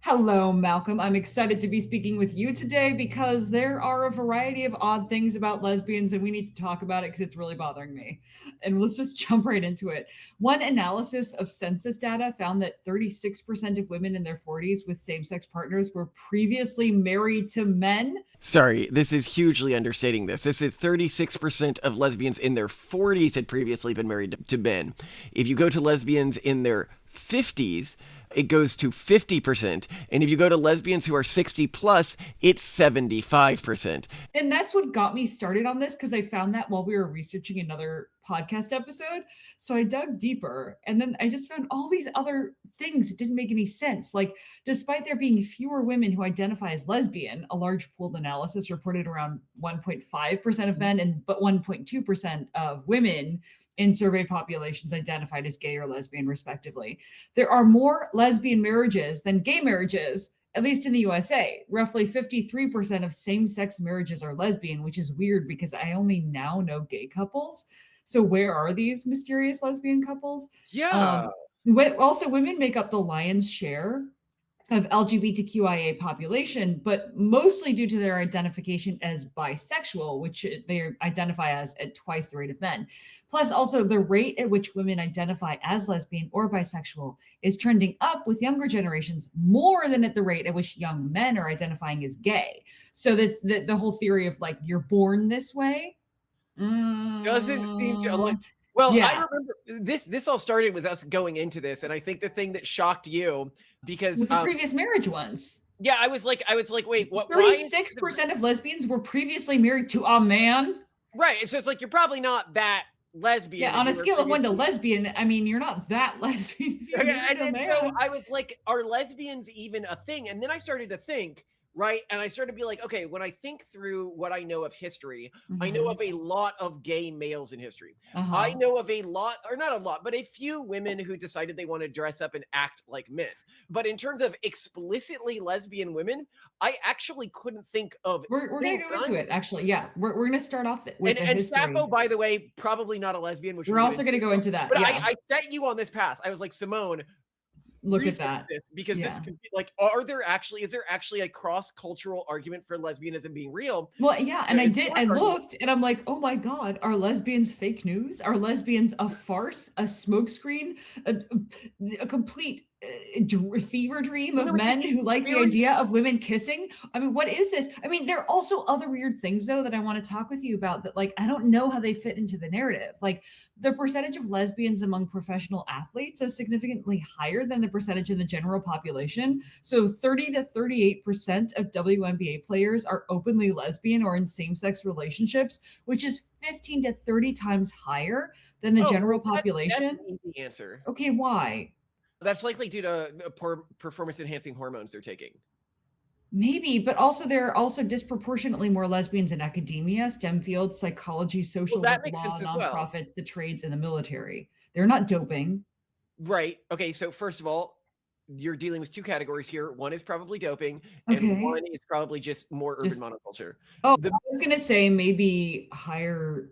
Hello, Malcolm. I'm excited to be speaking with you today because there are a variety of odd things about lesbians and we need to talk about it because it's really bothering me. And let's just jump right into it. One analysis of census data found that 36% of women in their 40s with same-sex partners were previously married to men. Sorry, this is hugely understating this. This is 36% of lesbians in their 40s had previously been married to men. If you go to lesbians in their 50s, it goes to 50%. And if you go to lesbians who are 60 plus, it's 75%. And that's what got me started on this because I found that while we were researching another podcast episode. So I dug deeper and then I just found all these other things that didn't make any sense. Like, despite there being fewer women who identify as lesbian, a large pooled analysis reported around 1.5% of men but 1.2% of women in surveyed populations identified as gay or lesbian, respectively. There are more lesbian marriages than gay marriages, at least in the USA. Roughly 53% of same-sex marriages are lesbian, which is weird because I only now know gay couples. So where are these mysterious lesbian couples? Yeah. Also, women make up the lion's share of LGBTQIA population, but mostly due to their identification as bisexual, which they identify as at twice the rate of men. Plus, also the rate at which women identify as lesbian or bisexual is trending up with younger generations more than at the rate at which young men are identifying as gay. So the whole theory of like you're born this way doesn't seem to align. Well, yeah. I remember this all started with us going into this, and I think the thing that shocked you because with the previous marriage ones. Yeah, I was like, wait, what? 36% of lesbians were previously married to a man. Right, so it's like you're probably not that lesbian. Yeah, on a scale of 1 to lesbian, I mean, you're not that lesbian. So I was like, are lesbians even a thing? And then I started to think. Right. And I started to be like, okay, when I think through what I know of history, I know of a lot of gay males in history. I know of a lot, or not a lot, but a few women who decided they want to dress up and act like men. But in terms of explicitly lesbian women, I actually couldn't think of. We're going to go into it, actually. Yeah, we're going to start off with the history. Sappho, by the way, probably not a lesbian. Which we're also going to go into that. But yeah. I set you on this path. I was like, Simone, look at that, because this could be like, is there actually a cross-cultural argument for lesbianism being real? Well, yeah, and I looked and I'm like, oh my God, are lesbians fake news? Are lesbians a farce, a smokescreen, a complete fever dream of men who like the idea of women kissing? I mean, what is this? I mean, there are also other weird things though that I want to talk with you about that, like, I don't know how they fit into the narrative. Like, the percentage of lesbians among professional athletes is significantly higher than the percentage in the general population. So 30 to 38% of WNBA players are openly lesbian or in same-sex relationships, which is 15 to 30 times higher than the general population. That's an easy answer. Okay, why? That's likely due to poor performance-enhancing hormones they're taking. Maybe, but also there are also disproportionately more lesbians in academia, STEM fields, psychology, social work, law, nonprofits, the trades, and the military. They're not doping. Right. Okay, so first of all, you're dealing with two categories here. One is probably doping, and one is probably just more urban monoculture. Oh, I was going to say maybe higher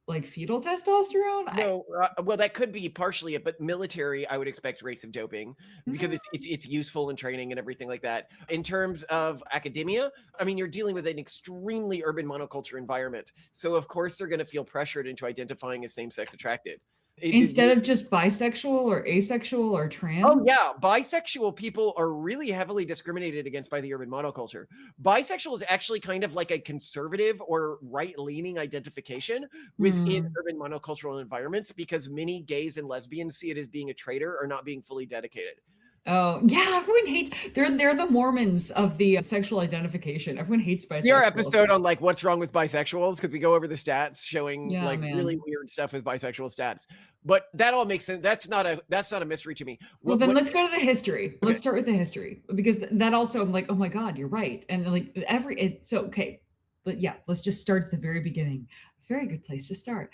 like fetal testosterone? No, well, that could be partially it, but military, I would expect rates of doping because it's useful in training and everything like that. In terms of academia, I mean, you're dealing with an extremely urban monoculture environment. So of course they're going to feel pressured into identifying as same-sex attracted. Instead of just bisexual or asexual or trans? Oh, yeah. Bisexual people are really heavily discriminated against by the urban monoculture. Bisexual is actually kind of like a conservative or right-leaning identification within urban monocultural environments because many gays and lesbians see it as being a traitor or not being fully dedicated. Oh, yeah, everyone hates, they're the Mormons of the sexual identification. Everyone hates bisexuals. See our episode on like what's wrong with bisexuals because we go over the stats showing really weird stuff with bisexual stats. But that all makes sense. That's not a mystery to me. Well, then let's go to the history. Okay. Let's start with the history because that also I'm like, oh my God, you're right. And like but yeah, let's just start at the very beginning. Very good place to start.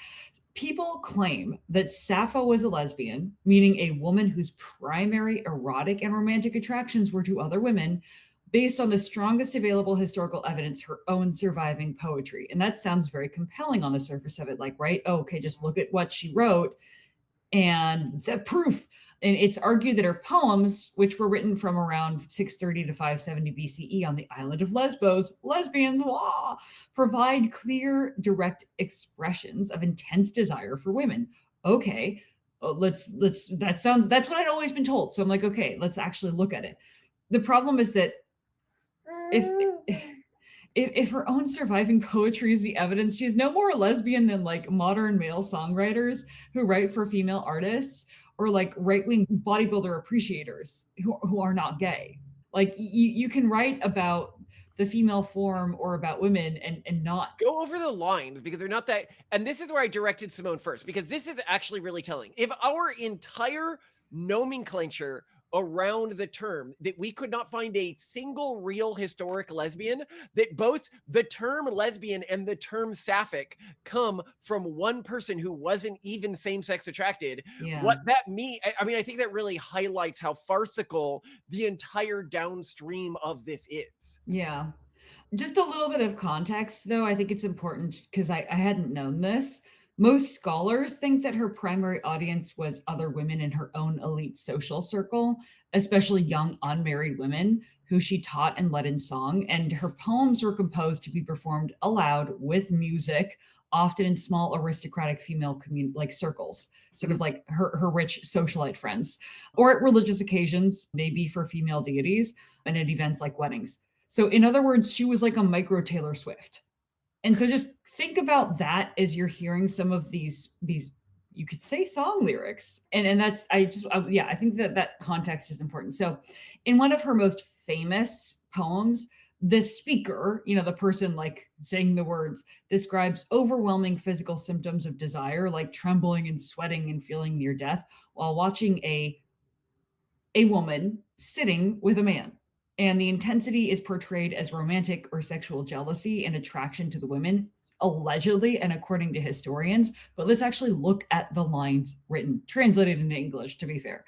People claim that Sappho was a lesbian, meaning a woman whose primary erotic and romantic attractions were to other women, based on the strongest available historical evidence, her own surviving poetry. And that sounds very compelling on the surface of it, like, right? Oh, okay, just look at what she wrote and the proof. And it's argued that her poems, which were written from around 630 to 570 BCE on the island of Lesbos, lesbians, wah, provide clear, direct expressions of intense desire for women. Okay, that's what I'd always been told. So I'm like, okay, let's actually look at it. The problem is that if her own surviving poetry is the evidence, she's no more a lesbian than like modern male songwriters who write for female artists, or like right-wing bodybuilder appreciators who are not gay. Like you can write about the female form or about women and not go over the lines, because they're not that. And this is where I directed Simone first, because this is actually really telling. If our entire nomenclature around the term, that we could not find a single real historic lesbian, that both the term lesbian and the term sapphic come from one person who wasn't even same-sex attracted. Yeah. What that means, I mean, I think that really highlights how farcical the entire downstream of this is. Yeah. Just a little bit of context, though, I think it's important because I hadn't known this. Most scholars think that her primary audience was other women in her own elite social circle, especially young unmarried women who she taught and led in song. And her poems were composed to be performed aloud with music, often in small aristocratic female like circles, sort of like her rich socialite friends, or at religious occasions, maybe for female deities, and at events like weddings. So in other words, she was like a micro Taylor Swift. And so just think about that as you're hearing some of these you could say song lyrics. And that's, I think that context is important. So in one of her most famous poems, the speaker, the person like saying the words, describes overwhelming physical symptoms of desire, like trembling and sweating and feeling near death, while watching a woman sitting with a man. And the intensity is portrayed as romantic or sexual jealousy and attraction to the women, allegedly, and according to historians. But let's actually look at the lines written, translated into English, to be fair.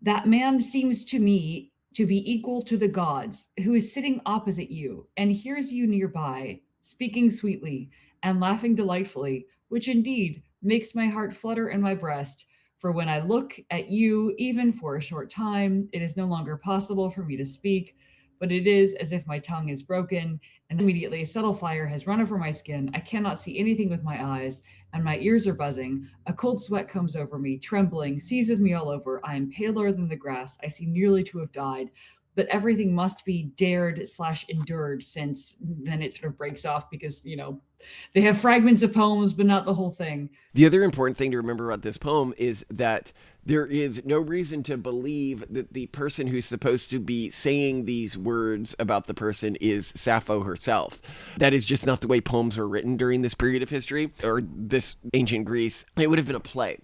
That man seems to me to be equal to the gods, who is sitting opposite you and hears you nearby, speaking sweetly and laughing delightfully, which indeed makes my heart flutter in my breast. For when I look at you, even for a short time, it is no longer possible for me to speak, but it is as if my tongue is broken, and immediately a subtle fire has run over my skin. I cannot see anything with my eyes, and my ears are buzzing. A cold sweat comes over me, trembling, seizes me all over. I am paler than the grass. I seem nearly to have died, but everything must be dared/endured, since then it sort of breaks off because, they have fragments of poems, but not the whole thing. The other important thing to remember about this poem is that there is no reason to believe that the person who's supposed to be saying these words about the person is Sappho herself. That is just not the way poems were written during this period of history, or this ancient Greece. It would have been a play.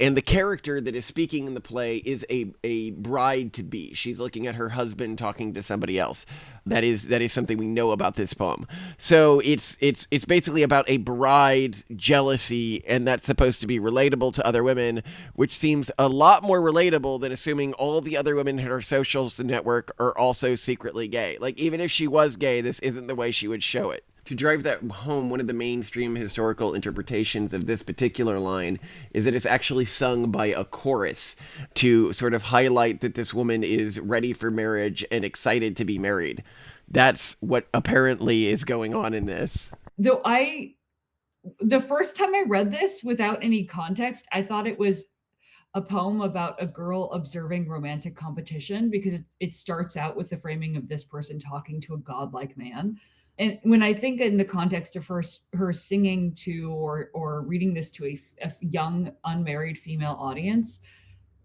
And the character that is speaking in the play is a bride-to-be. She's looking at her husband talking to somebody else. That is something we know about this poem. So it's basically about a bride's jealousy, and that's supposed to be relatable to other women, which seems a lot more relatable than assuming all the other women in her social network are also secretly gay. Like, even if she was gay, this isn't the way she would show it. To drive that home, one of the mainstream historical interpretations of this particular line is that it's actually sung by a chorus to sort of highlight that this woman is ready for marriage and excited to be married. That's what apparently is going on in this. Though the first time I read this without any context, I thought it was a poem about a girl observing romantic competition, because it starts out with the framing of this person talking to a godlike man. And when I think in the context of her singing to or reading this to a young unmarried female audience,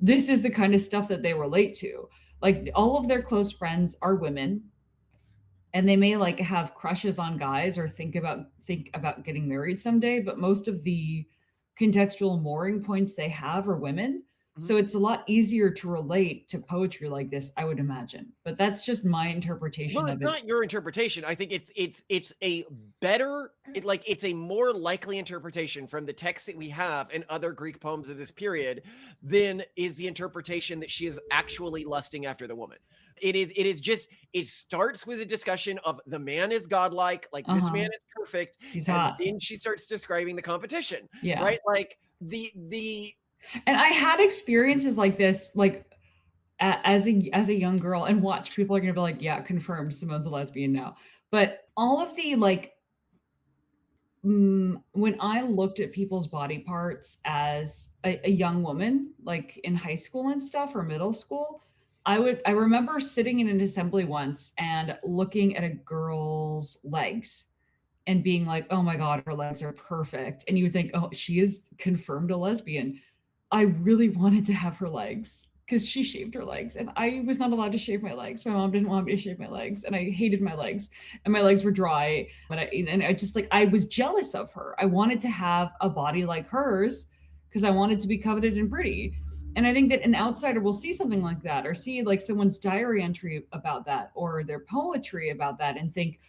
this is the kind of stuff that they relate to. Like, all of their close friends are women, and they may like have crushes on guys or think about getting married someday, but most of the contextual mooring points they have are women. So it's a lot easier to relate to poetry like this, I would imagine. But that's just my interpretation. Well, it's not your interpretation. I think it's a better, it's a more likely interpretation from the text that we have in other Greek poems of this period than is the interpretation that she is actually lusting after the woman. It starts with a discussion of the man is godlike, like this man is perfect. He's and hot. then she starts describing the competition. Yeah. Right? Like the And I had experiences like this, like as a young girl, and watch, people are going to be like, yeah, confirmed, Simone's a lesbian now. But all of the like, when I looked at people's body parts as a young woman, like in high school and stuff, or middle school, I remember sitting in an assembly once and looking at a girl's legs and being like, oh my God, her legs are perfect. And you think, oh, she is confirmed a lesbian. I really wanted to have her legs because she shaved her legs and I was not allowed to shave my legs. My mom didn't want me to shave my legs and I hated my legs and my legs were dry. But I just like, I was jealous of her. I wanted to have a body like hers because I wanted to be coveted and pretty. And I think that an outsider will see something like that or see like someone's diary entry about that or their poetry about that and think,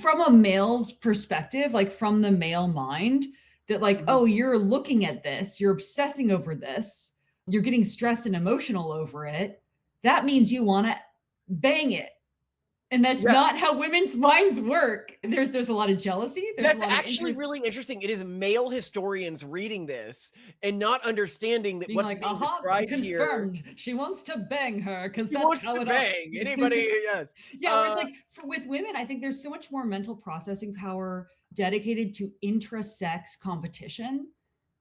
from a male's perspective, like from the male mind, that like, oh, you're looking at this, you're obsessing over this, you're getting stressed and emotional over it. That means you want to bang it. And that's not how women's minds work. There's a lot of jealousy. That's actually really interesting. It is male historians reading this and not understanding that what's like, being described confirmed. here. She wants to bang her because that's wants how to it bang. Anybody? Yes. Yeah, whereas like with women, I think there's so much more mental processing power dedicated to intra-sex competition.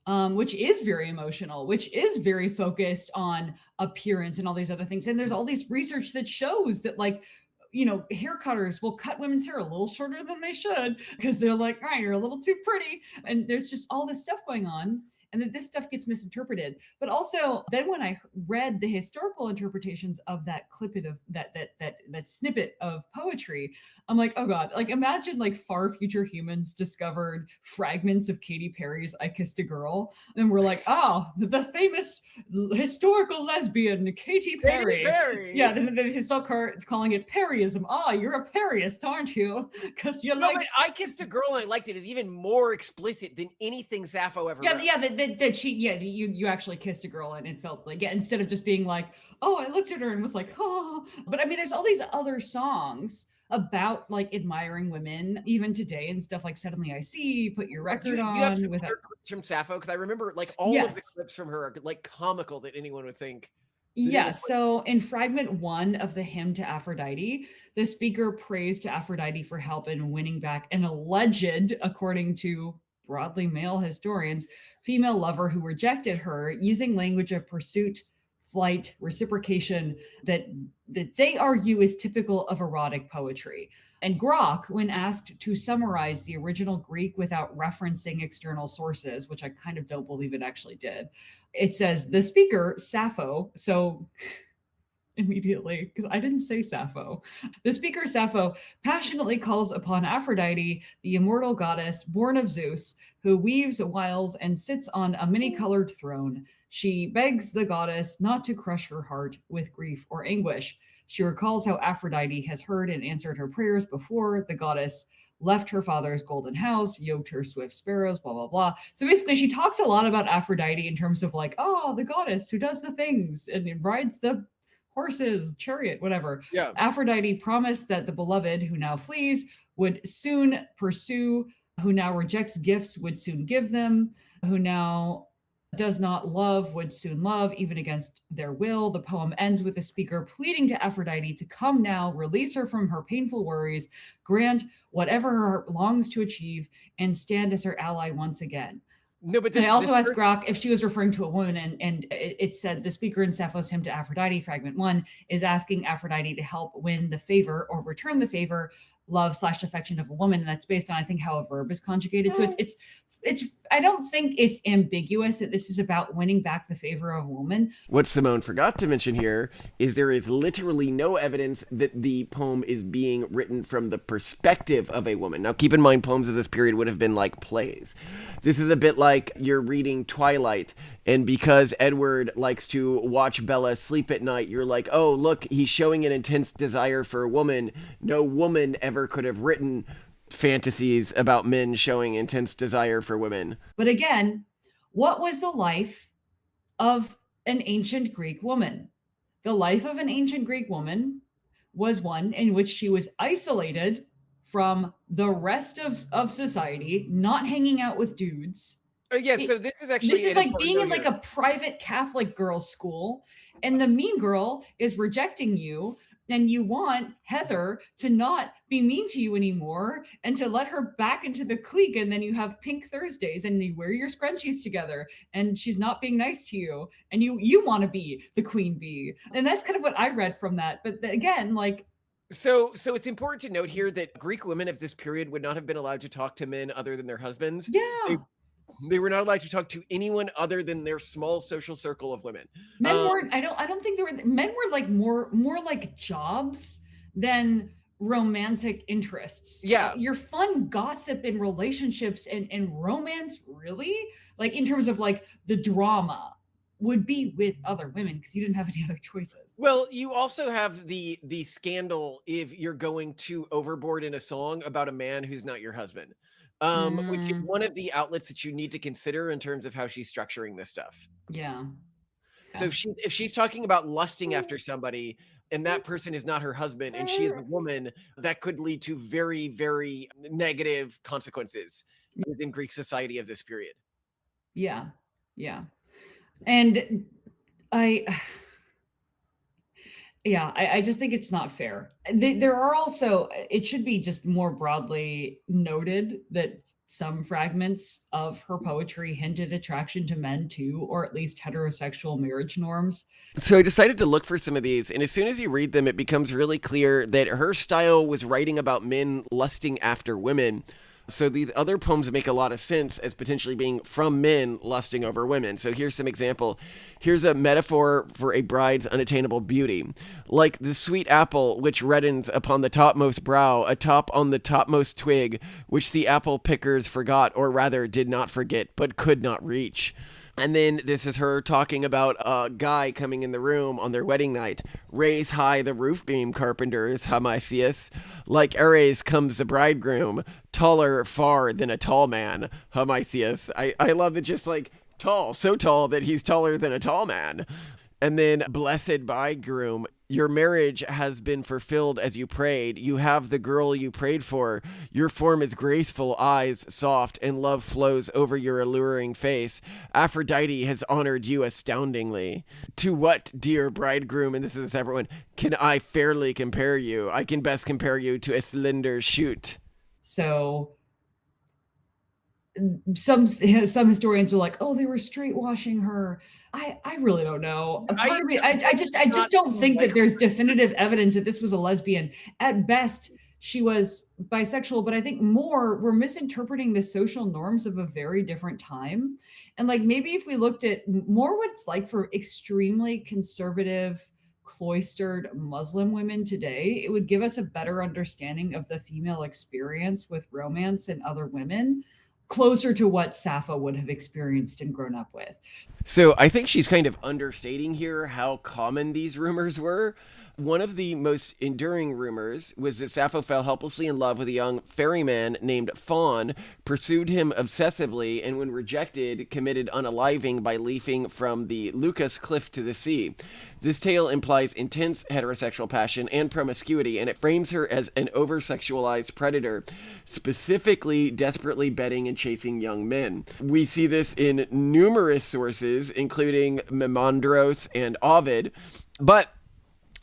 Which is very emotional, which is very focused on appearance and all these other things. And there's all this research that shows that like, hair cutters will cut women's hair a little shorter than they should because they're like, oh, you're a little too pretty. And there's just all this stuff going on. And that this stuff gets misinterpreted. But also, then when I read the historical interpretations of that clip of that snippet of poetry, I'm like, oh God, like imagine like far future humans discovered fragments of Katy Perry's I Kissed a Girl. And we're like, oh, the famous historical lesbian, Katy Perry. Yeah, the historical calling it Perryism. Oh, you're a Perryist, aren't you? Because you're but I Kissed a Girl and I Liked It is even more explicit than anything Sappho ever wrote. Yeah, that she, you actually kissed a girl and it felt like, instead of just being like, oh, I looked at her and was like, oh. But I mean, there's all these other songs about like admiring women even today and stuff like Suddenly I See, Put Your Record On. You have some other clips from Sappho? Because I remember like all of the clips from her are like comical that anyone would think. Yeah, so in fragment 1 of the hymn to Aphrodite, the speaker prays to Aphrodite for help in winning back an alleged, according to broadly male historians, female lover who rejected her, using language of pursuit, flight, reciprocation that they argue is typical of erotic poetry. And Grok, when asked to summarize the original Greek without referencing external sources, which I kind of don't believe it actually did, it says the speaker, Sappho, so immediately, because I didn't say Sappho. The speaker, Sappho, passionately calls upon Aphrodite, the immortal goddess born of Zeus, who weaves, wiles, and sits on a many-colored throne. She begs the goddess not to crush her heart with grief or anguish. She recalls how Aphrodite has heard and answered her prayers before the goddess left her father's golden house, yoked her swift sparrows, blah, blah, blah. So basically, she talks a lot about Aphrodite in terms of like, oh, the goddess who does the things and rides the horses, chariot, whatever. Yeah. Aphrodite promised that the beloved who now flees would soon pursue, who now rejects gifts would soon give them, who now does not love would soon love, even against their will. The poem ends with the speaker pleading to Aphrodite to come now, release her from her painful worries, grant whatever her heart longs to achieve, and stand as her ally once again. No, but I also asked Grok if she was referring to a woman, and it said the speaker in Sappho's hymn to Aphrodite, fragment 1, is asking Aphrodite to help win the favor or return the favor, love/affection of a woman, and that's based on, I think, how a verb is conjugated. So it's I don't think it's ambiguous that this is about winning back the favor of a woman. What Simone forgot to mention here is there is literally no evidence that the poem is being written from the perspective of a woman. Now, keep in mind, poems of this period would have been like plays. This is a bit like you're reading Twilight, and because Edward likes to watch Bella sleep at night, you're like, oh, look, he's showing an intense desire for a woman. No woman ever could have written fantasies about men showing intense desire for women. But again, what was the life of an ancient Greek woman? The life of an ancient Greek woman was one in which she was isolated from the rest of society, not hanging out with dudes, Yeah, so this is actually This is like being in like a private Catholic girls' school, and the mean girl is rejecting you, and you want Heather to not be mean to you anymore and to let her back into the clique. And then you have Pink Thursdays and you wear your scrunchies together and she's not being nice to you. And you want to be the queen bee. And that's kind of what I read from that. But again, like, so it's important to note here that Greek women of this period would not have been allowed to talk to men other than their husbands. yeah. They were not allowed to talk to anyone other than their small social circle of women. Men weren't, I don't think men were like more like jobs than romantic interests. Yeah. Your fun gossip and relationships and romance, really, like in terms of like the drama, would be with other women because you didn't have any other choices. Well, you also have the scandal if you're going too overboard in a song about a man who's not your husband. Which is one of the outlets that you need to consider in terms of how she's structuring this stuff. Yeah. So if she's talking about lusting after somebody and that person is not her husband and she is a woman, that could lead to very, very negative consequences within Greek society of this period. Yeah. Yeah. And I just think it's not fair. There are also, it should be just more broadly noted that some fragments of her poetry hinted attraction to men too, or at least heterosexual marriage norms. So I decided to look for some of these, and as soon as you read them, it becomes really clear that her style was writing about men lusting after women. So these other poems make a lot of sense as potentially being from men lusting over women. So here's some example. Here's a metaphor for a bride's unattainable beauty. Like the sweet apple which reddens upon the topmost brow, atop on the topmost twig, which the apple pickers forgot, or rather did not forget, but could not reach. And then this is her talking about a guy coming in the room on their wedding night. Raise high the roof beam, carpenters, Hamisius. Like Ares comes the bridegroom, taller far than a tall man, Hamisius. I love that, just like tall, so tall that he's taller than a tall man. And then, blessed bridegroom, your marriage has been fulfilled as you prayed. You have the girl you prayed for. Your form is graceful, eyes soft, and love flows over your alluring face. Aphrodite has honored you astoundingly. To what, dear bridegroom, and this is a separate one, can I fairly compare you? I can best compare you to a slender shoot. So some historians are like, oh, they were straight washing her. I really don't know. Part of me, I just don't think that there's definitive evidence that this was a lesbian. At best, she was bisexual, but I think more we're misinterpreting the social norms of a very different time. And like maybe if we looked at more what it's like for extremely conservative, cloistered Muslim women today, it would give us a better understanding of the female experience with romance and other women, closer to what Sappho would have experienced and grown up with. So I think she's kind of understating here how common these rumors were. One of the most enduring rumors was that Sappho fell helplessly in love with a young ferryman named Fawn, pursued him obsessively, and when rejected, committed unaliving by leaping from the Leucas cliff to the sea. This tale implies intense heterosexual passion and promiscuity, and it frames her as an over-sexualized predator, specifically desperately betting and chasing young men. We see this in numerous sources, including Maimondros and Ovid, but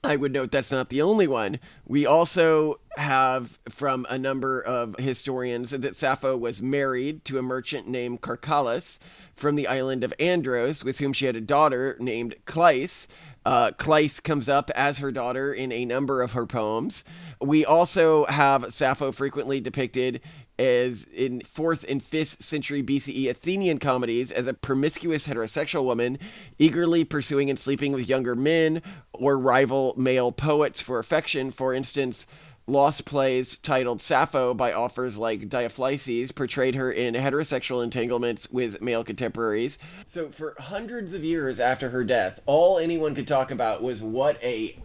I would note that's not the only one. We also have from a number of historians that Sappho was married to a merchant named Carcalus from the island of Andros, with whom she had a daughter named Cleis. Cleis comes up as her daughter in a number of her poems. We also have Sappho frequently depicted as in 4th and 5th century BCE Athenian comedies as a promiscuous heterosexual woman, eagerly pursuing and sleeping with younger men or rival male poets for affection. For instance, lost plays titled Sappho by authors like Diophyses portrayed her in heterosexual entanglements with male contemporaries. So for hundreds of years after her death, all anyone could talk about was what a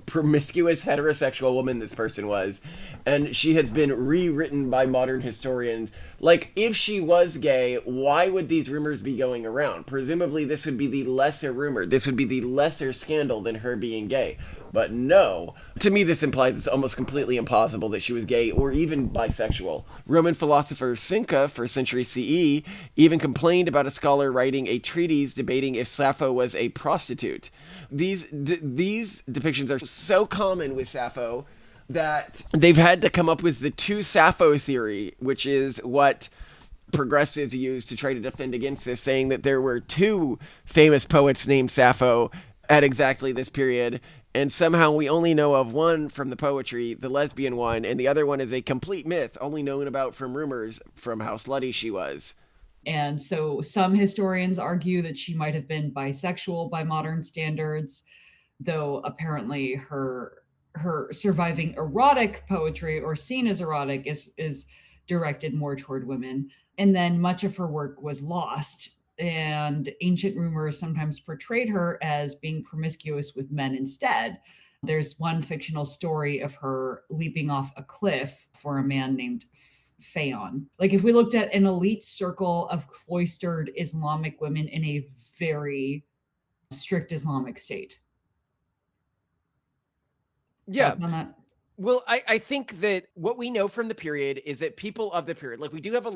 promiscuous heterosexual woman this person was, and she has been rewritten by modern historians. Like, if she was gay, why would these rumors be going around? Presumably this would be the lesser rumor, this would be the lesser scandal than her being gay. But no. To me, this implies it's almost completely impossible that she was gay or even bisexual. Roman philosopher Seneca, 1st century CE, even complained about a scholar writing a treatise debating if Sappho was a prostitute. These depictions are so common with Sappho that they've had to come up with the two Sappho theory, which is what progressives use to try to defend against this, saying that there were two famous poets named Sappho at exactly this period, and somehow we only know of one from the poetry, the lesbian one, and the other one is a complete myth, only known about from rumors from how slutty she was. And so some historians argue that she might have been bisexual by modern standards, though apparently her surviving erotic poetry, or seen as erotic, is directed more toward women. And then much of her work was lost, and ancient rumors sometimes portrayed her as being promiscuous with men instead. There's one fictional story of her leaping off a cliff for a man named Phaon. Like, if we looked at an elite circle of cloistered Islamic women in a very strict Islamic state. Yeah. Well, I think that what we know from the period is that people of the period, like, we do have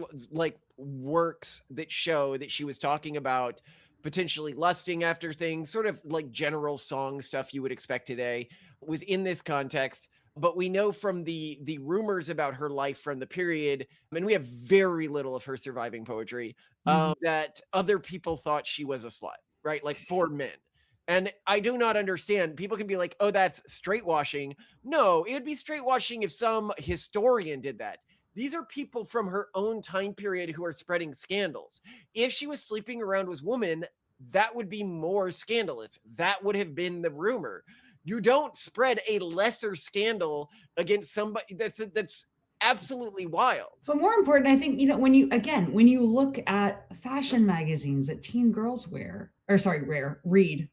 works that show that she was talking about potentially lusting after things, sort of like general song stuff you would expect today, was in this context. But we know from the rumors about her life from the period, and we have very little of her surviving poetry, that other people thought she was a slut, right? Like, for men. And I do not understand. People can be like, oh, that's straightwashing. No, it would be straightwashing if some historian did that. These are people from her own time period who are spreading scandals. If she was sleeping around with women, that would be more scandalous. That would have been the rumor. You don't spread a lesser scandal against somebody that's absolutely wild. But more important, I think, when you look at fashion magazines that teen girls read,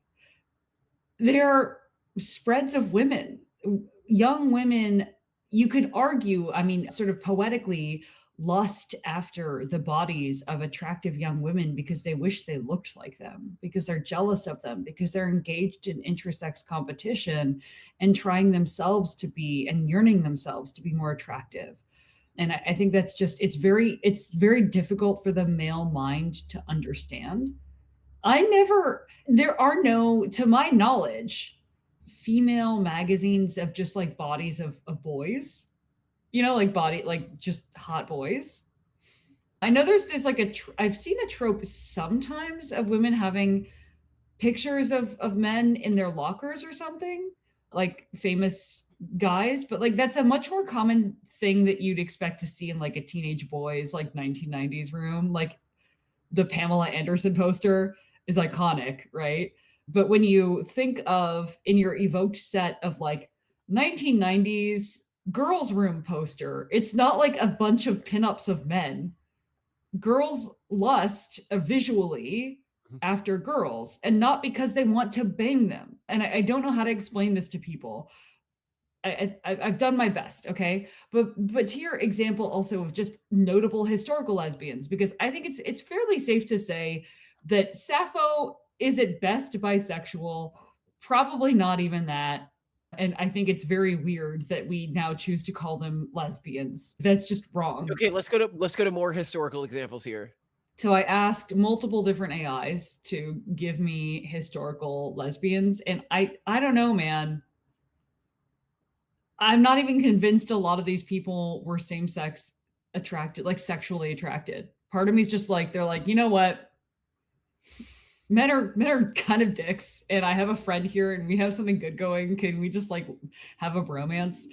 they're spreads of women, young women. You could argue, sort of poetically, lust after the bodies of attractive young women because they wish they looked like them, because they're jealous of them, because they're engaged in intersex competition and trying themselves to be, and yearning themselves to be more attractive. And I think that's just, it's very difficult for the male mind to understand. There are no, to my knowledge, female magazines of just like bodies of boys, like just hot boys. I know there's like I've seen a trope sometimes of women having pictures of men in their lockers or something, like famous guys, but like that's a much more common thing that you'd expect to see in like a teenage boy's like 1990s room. Like the Pamela Anderson poster is iconic, right? But when you think of, in your evoked set of like 1990s girls' room poster, it's not like a bunch of pinups of men. Girls lust visually after girls, and not because they want to bang them. And I don't know how to explain this to people. I've done my best, okay? But to your example also of just notable historical lesbians, because I think it's fairly safe to say that Sappho is at best bisexual, probably not even that. And I think it's very weird that we now choose to call them lesbians. That's just wrong. Okay, let's go to more historical examples here. So I asked multiple different AIs to give me historical lesbians, and I don't know, man. I'm not even convinced a lot of these people were same-sex attracted, like sexually attracted. Part of me is just like, they're like, you know what? Men are kind of dicks, and I have a friend here and we have something good going. Can we just like have a bromance?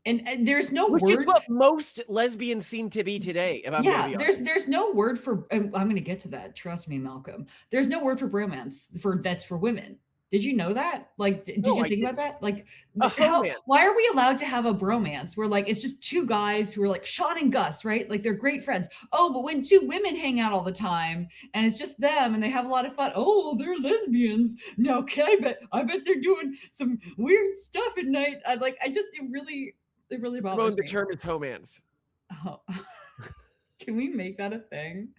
And there's no Which word. is what most lesbians seem to be today. If I'm gonna be honest. There's no word for, and I'm going to get to that. Trust me, Malcolm. There's no word for bromance that's for women. Did you know that? Like, did you think about that? Like, why are we allowed to have a bromance where like it's just two guys who are like Sean and Gus, right? Like they're great friends. Oh, but when two women hang out all the time and it's just them and they have a lot of fun, oh, they're lesbians. No, okay, I bet they're doing some weird stuff at night. It really bothers me. The term is homance. Oh. Can we make that a thing?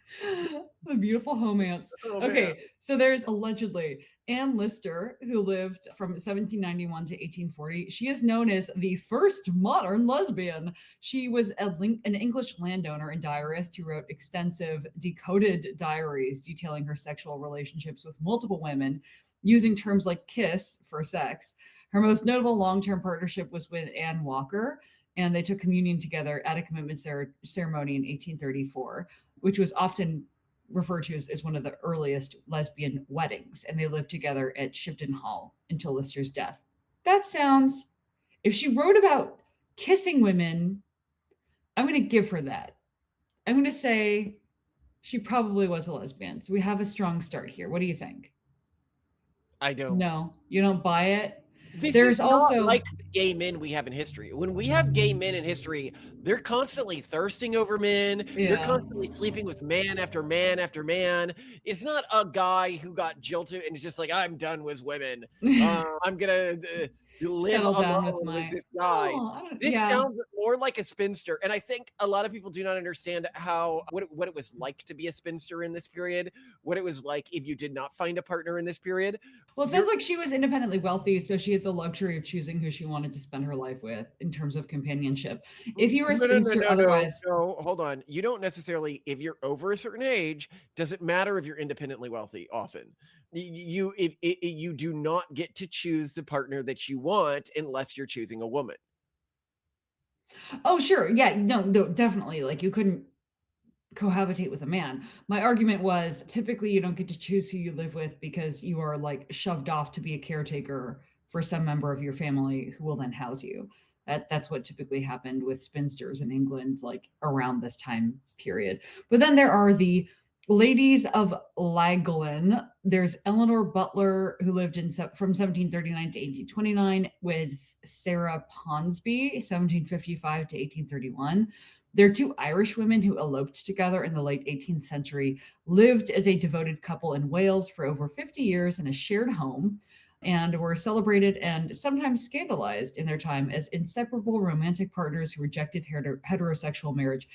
The beautiful homance. Oh, okay, so there's allegedly Anne Lister, who lived from 1791 to 1840, she is known as the first modern lesbian. She was an English landowner and diarist who wrote extensive decoded diaries detailing her sexual relationships with multiple women, using terms like kiss for sex. Her most notable long-term partnership was with Anne Walker, and they took communion together at a commitment ceremony in 1834, which was often referred to as one of the earliest lesbian weddings. And they lived together at Shipton Hall until Lister's death. That sounds, if she wrote about kissing women, I'm going to give her that. I'm going to say she probably was a lesbian. So we have a strong start here. What do you think? I don't. No, you don't buy it? There's also like the gay men we have in history. When we have gay men in history, they're constantly thirsting over men. Yeah. They're constantly sleeping with man after man after man. It's not a guy who got jilted and is just like, I'm done with women. I'm gonna live alone with this guy. This sounds more like a spinster, and I think a lot of people do not understand what it was like to be a spinster in this period, what it was like if you did not find a partner in this period. Well, it sounds like she was independently wealthy, so she had the luxury of choosing who she wanted to spend her life with in terms of companionship. If you were a spinster, otherwise, no, hold on. You don't necessarily, if you're over a certain age, doesn't matter if you're independently wealthy. Often, you do not get to choose the partner that you want unless you're choosing a woman. Oh, sure, yeah, no, definitely. Like you couldn't cohabitate with a man. My argument was typically you don't get to choose who you live with because you are like shoved off to be a caretaker for some member of your family who will then house you. That's what typically happened with spinsters in England, like around this time period. But then there are the ladies of Llangollen. There's Eleanor Butler, who lived from 1739 to 1829, with Sarah Ponsonby, 1755 to 1831. They're two Irish women who eloped together in the late 18th century, lived as a devoted couple in Wales for over 50 years in a shared home, and were celebrated and sometimes scandalized in their time as inseparable romantic partners who rejected heterosexual marriage.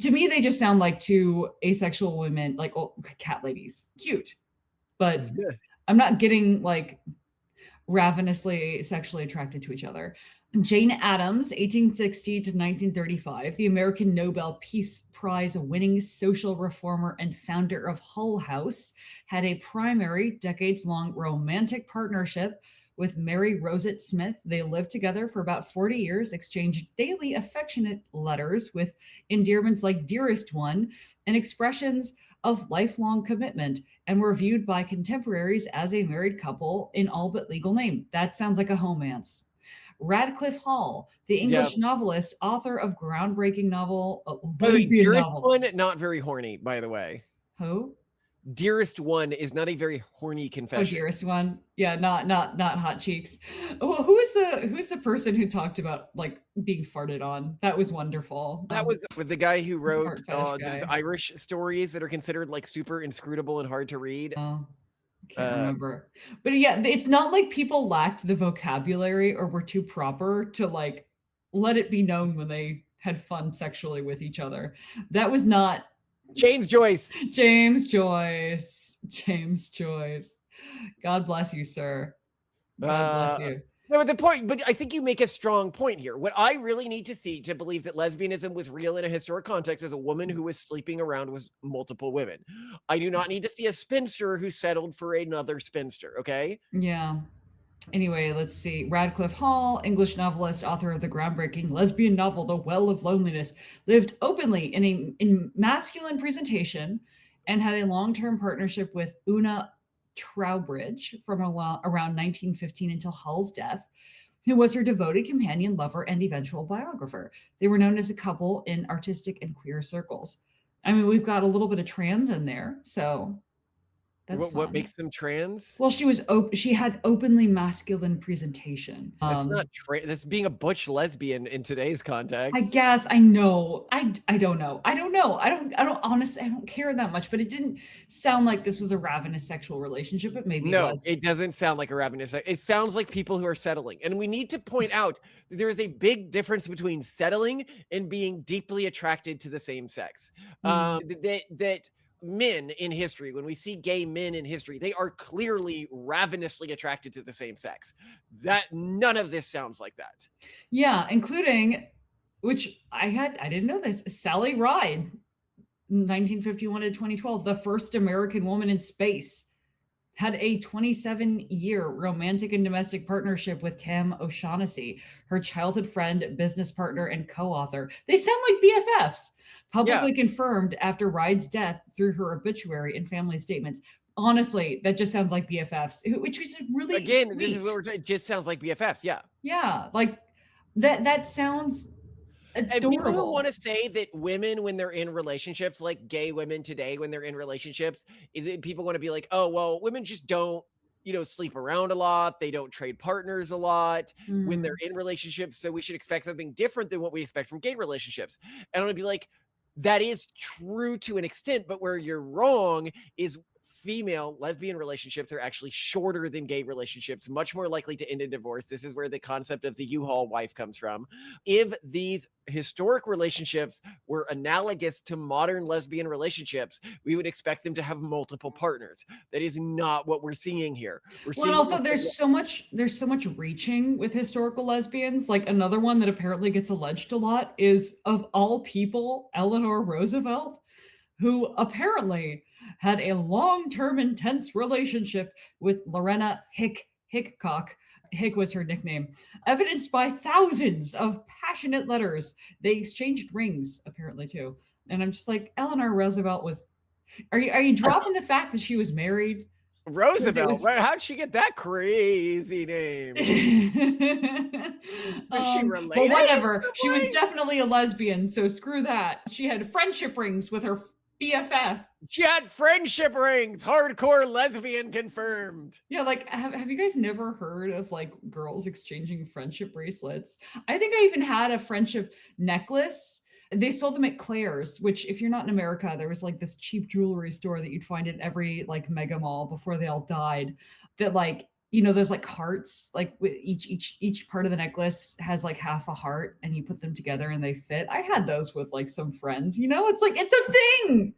To me, they just sound like two asexual women, like cat ladies. Cute. But I'm not getting like ravenously sexually attracted to each other. Jane Addams, 1860 to 1935, the American Nobel Peace Prize winning social reformer and founder of Hull House, had a primary, decades-long romantic partnership with Mary Rosett Smith. They lived together for about 40 years, exchanged daily affectionate letters with endearments like dearest one and expressions of lifelong commitment, and were viewed by contemporaries as a married couple in all but legal name. That sounds like a homance. Radclyffe Hall, the English novelist, author of groundbreaking lesbian novel. One, not very horny, by the way. Who? Dearest one is not a very horny confession. Oh, dearest one, yeah, not hot cheeks. Oh, who's the person who talked about like being farted on? That was wonderful. That was with the guy who wrote those Irish stories that are considered like super inscrutable and hard to read. Can't remember, but yeah, it's not like people lacked the vocabulary or were too proper to like let it be known when they had fun sexually with each other. That was not James Joyce. God bless you, sir. God bless you. No, but the point, but I think you make a strong point here. What I really need to see to believe that lesbianism was real in a historic context is a woman who was sleeping around with multiple women. I do not need to see a spinster who settled for another spinster, okay? Yeah. Anyway, let's see. Radclyffe Hall, English novelist, author of the groundbreaking lesbian novel The Well of Loneliness, lived openly in masculine presentation and had a long-term partnership with Una Trowbridge from around 1915 until Hull's death, who was her devoted companion, lover, and eventual biographer. They were known as a couple in artistic and queer circles. I mean, we've got a little bit of trans in there, so that's what makes them trans? Well, she had openly masculine presentation. That's not that's being a butch lesbian in today's context. I guess. I know. I don't know. I don't honestly, I don't care that much, but it didn't sound like this was a ravenous sexual relationship, but maybe it was. It doesn't sound like a ravenous. It sounds like people who are settling. And we need to point out that there is a big difference between settling and being deeply attracted to the same sex. That men in history, when we see gay men in history, they are clearly ravenously attracted to the same sex. That none of this sounds like that. Yeah, including, which I didn't know this, Sally Ride, 1951 to 2012, the first American woman in space, had a 27-year romantic and domestic partnership with Tam O'Shaughnessy, her childhood friend, business partner, and co-author. They sound like BFFs. Publicly confirmed after Ride's death through her obituary and family statements. Honestly, that just sounds like BFFs, which is really Again, sweet. this is what we're saying. It just sounds like BFFs. Yeah. Yeah, like that sounds adorable. And people who want to say that women, when they're in relationships, like gay women today, when they're in relationships, people want to be like, oh, well, women just don't, sleep around a lot. They don't trade partners a lot when they're in relationships. So we should expect something different than what we expect from gay relationships. And I'm going to be like, that is true to an extent, but where you're wrong is female lesbian relationships are actually shorter than gay relationships, much more likely to end in divorce. This is where the concept of the U-Haul wife comes from. If these historic relationships were analogous to modern lesbian relationships, we would expect them to have multiple partners. That is not what we're seeing here. Well, and also there's so much reaching with historical lesbians. Like another one that apparently gets alleged a lot is, of all people, Eleanor Roosevelt, who apparently had a long-term intense relationship with Lorena Hickok. Hick was her nickname, evidenced by thousands of passionate letters. They exchanged rings, apparently, too. And I'm just like, Eleanor Roosevelt was... Are you dropping the fact that she was married? Roosevelt? How'd she get that crazy name? Was she related? But whatever. She was definitely a lesbian, so screw that. She had friendship rings with her BFF. She had friendship rings. Hardcore lesbian confirmed. Yeah, like have you guys never heard of like girls exchanging friendship bracelets? I think I even had a friendship necklace. They sold them at Claire's, which if you're not in America, there was like this cheap jewelry store that you'd find in every like mega mall before they all died. That like, there's like hearts, like each part of the necklace has like half a heart and you put them together and they fit. I had those with like some friends, it's like, it's a thing.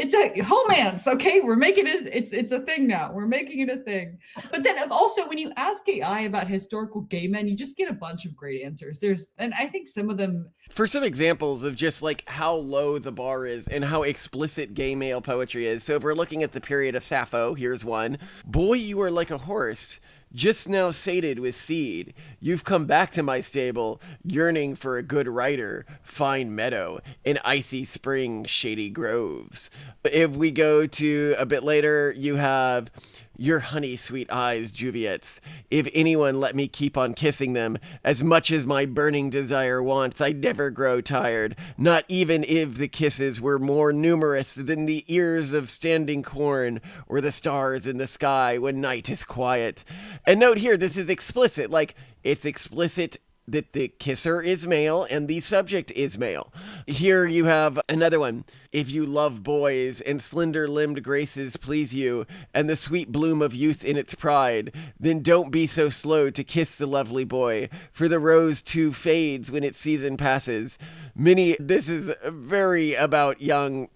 It's a homance. Okay. We're making it. It's a thing now. We're making it a thing. But then also when you ask AI about historical gay men, you just get a bunch of great answers. And I think some of them. For some examples of just like how low the bar is and how explicit gay male poetry is. So if we're looking at the period of Sappho, here's one. Boy, you are like a horse, just now sated with seed. You've come back to my stable, yearning for a good rider, fine meadow, an icy spring, shady groves. If we go to a bit later, you have your honey sweet eyes, Juviettes. If anyone let me keep on kissing them, as much as my burning desire wants, I'd never grow tired, not even if the kisses were more numerous than the ears of standing corn or the stars in the sky when night is quiet. And note here, this is explicit, like it's explicit that the kisser is male and the subject is male. Here you have another one. If you love boys and slender-limbed graces please you, and the sweet bloom of youth in its pride, then don't be so slow to kiss the lovely boy, for the rose too fades when its season passes. This is very about young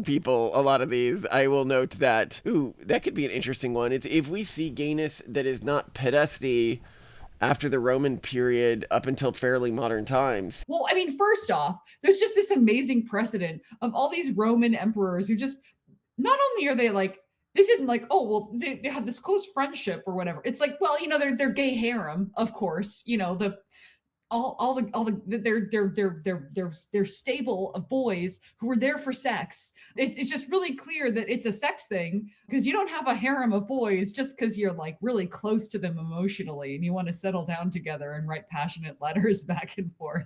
people, a lot of these. I will note that. Ooh, that could be an interesting one. It's if we see gayness that is not pedesty after the Roman period up until fairly modern times. Well, I mean, first off, there's just this amazing precedent of all these Roman emperors who just, not only are they like, this isn't like, oh, well, they have this close friendship or whatever. It's like, well, they're gay harem, of course, their stable of boys who were there for sex. It's just really clear that it's a sex thing, because you don't have a harem of boys just because you're like really close to them emotionally and you want to settle down together and write passionate letters back and forth.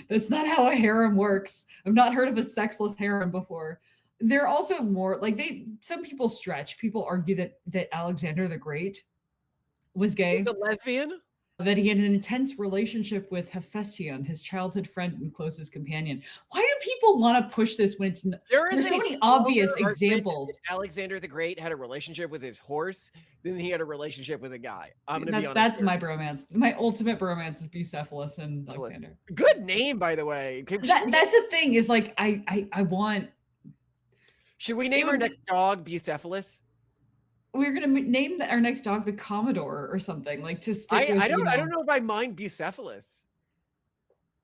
That's not how a harem works. I've not heard of a sexless harem before. They're also more like some people stretch. People argue that Alexander the Great was gay. He's a lesbian? That he had an intense relationship with Hephaestion, his childhood friend and closest companion. Why do people want to push this when there's so many obvious examples? Alexander the Great had a relationship with his horse, then he had a relationship with a guy. I'm going to be honest. That's my bromance. My ultimate bromance is Bucephalus and Alexander. Good name, by the way. That's the thing is like, I want Should we name our next dog Bucephalus? We're gonna name our next dog the Commodore or something, like to stick with. I don't know if I mind Bucephalus.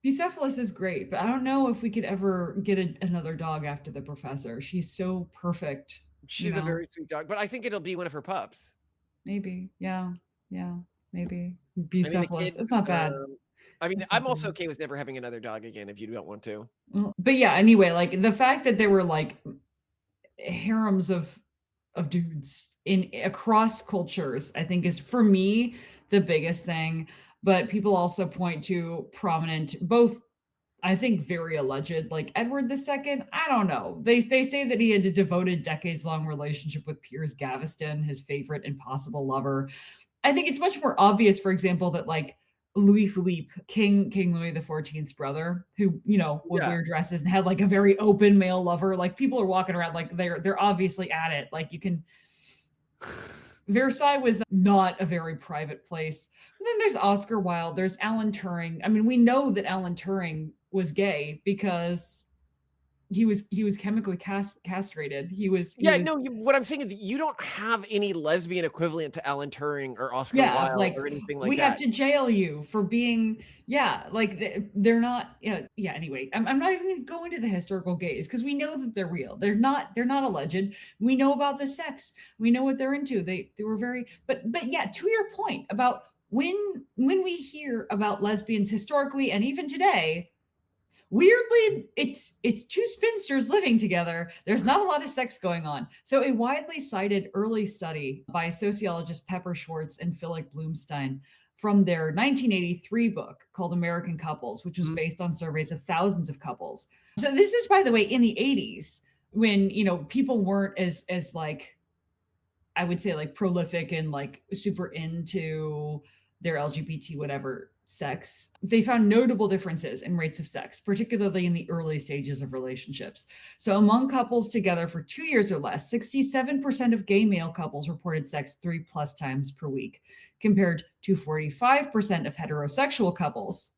Bucephalus is great, but I don't know if we could ever get another dog after the professor. She's so perfect. She's a very sweet dog, but I think it'll be one of her pups. Maybe, yeah, maybe. Bucephalus. It's not bad. I mean, I'm also okay with never having another dog again if you don't want to. But yeah, anyway, like the fact that there were like harems of dudes across cultures, I think is for me the biggest thing. But people also point to prominent, both I think very alleged, like Edward II. I don't know. They say that he had a devoted decades-long relationship with Piers Gaveston, his favorite and possible lover. I think it's much more obvious, for example, that like Louis Philippe, King Louis XIV's brother, who, you know, would wear dresses and had like a very open male lover. Like people are walking around like they're obviously at it. Like you can. Versailles was not a very private place. And then there's Oscar Wilde. There's Alan Turing. I mean, we know that Alan Turing was gay because he was chemically castrated. What I'm saying is you don't have any lesbian equivalent to Alan Turing or Oscar Wilde like, or anything like that. We have to jail you for being, they're not, anyway, I'm not even going to go into the historical gays because we know that they're real. They're not alleged. We know about the sex. We know what they're into. They were very, but yeah, to your point about when we hear about lesbians historically and even today, weirdly, it's two spinsters living together. There's not a lot of sex going on. So a widely cited early study by sociologists Pepper Schwartz and Philip Bloomstein from their 1983 book called American Couples, which was based on surveys of thousands of couples. So this is, by the way, in the 80s when, you know, people weren't as like, I would say like prolific and like super into their LGBT whatever sex. They found notable differences in rates of sex, particularly in the early stages of relationships. So among couples together for 2 years or less, 67% of gay male couples reported sex 3+ times per week, compared to 45% of heterosexual couples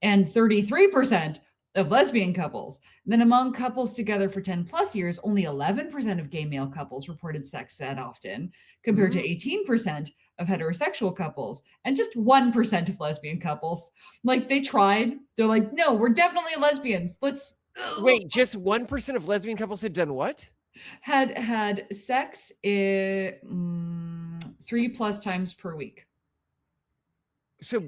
and 33% of lesbian couples. Then among couples together for 10+ years, only 11% of gay male couples reported sex that often, compared to 18% of heterosexual couples and just 1% of lesbian couples. Like they tried, they're like, no, we're definitely lesbians. Let's wait, just 1% of lesbian couples had done what? Had sex 3+ times per week. So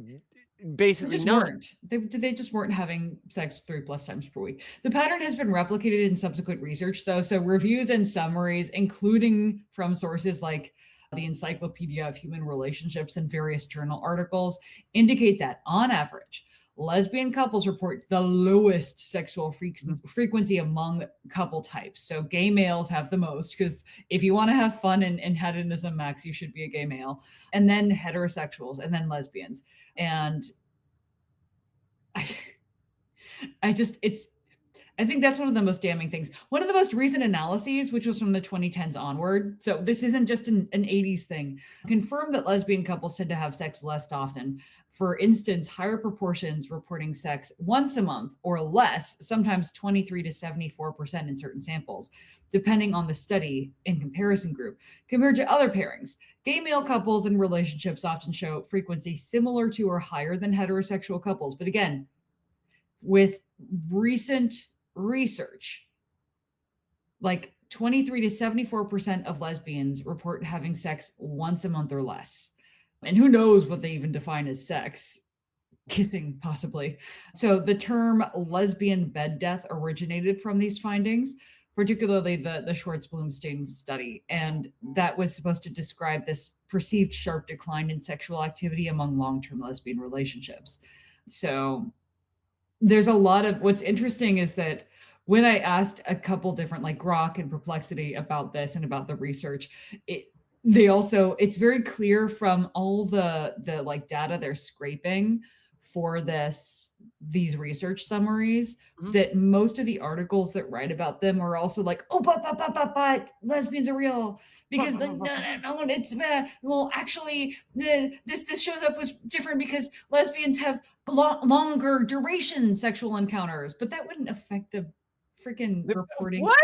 basically they just weren't having sex 3+ times per week. The pattern has been replicated in subsequent research though. So reviews and summaries, including from sources like the Encyclopedia of Human Relationships and various journal articles, indicate that on average, lesbian couples report the lowest sexual frequency among couple types. So gay males have the most, because if you want to have fun and hedonism max, you should be a gay male. And then heterosexuals, and then lesbians. And I think that's one of the most damning things. One of the most recent analyses, which was from the 2010s onward, so this isn't just an 80s thing, confirmed that lesbian couples tend to have sex less often. For instance, higher proportions reporting sex once a month or less, sometimes 23 to 74% in certain samples, depending on the study and comparison group, compared to other pairings. Gay male couples and relationships often show frequency similar to or higher than heterosexual couples. But again, with recent research, like 23 to 74% of lesbians report having sex once a month or less. And who knows what they even define as sex? Kissing, possibly. So the term lesbian bed death originated from these findings, particularly the Schwartz-Bloomstein study. And that was supposed to describe this perceived sharp decline in sexual activity among long-term lesbian relationships. So there's a lot of, what's interesting is that when I asked a couple different, like Grok and Perplexity, about this and about the research, it's very clear from all the like data they're scraping for these research summaries that most of the articles that write about them are also like, oh, but lesbians are real. Because actually this shows up was different because lesbians have longer duration sexual encounters, but that wouldn't affect the freaking reporting. What?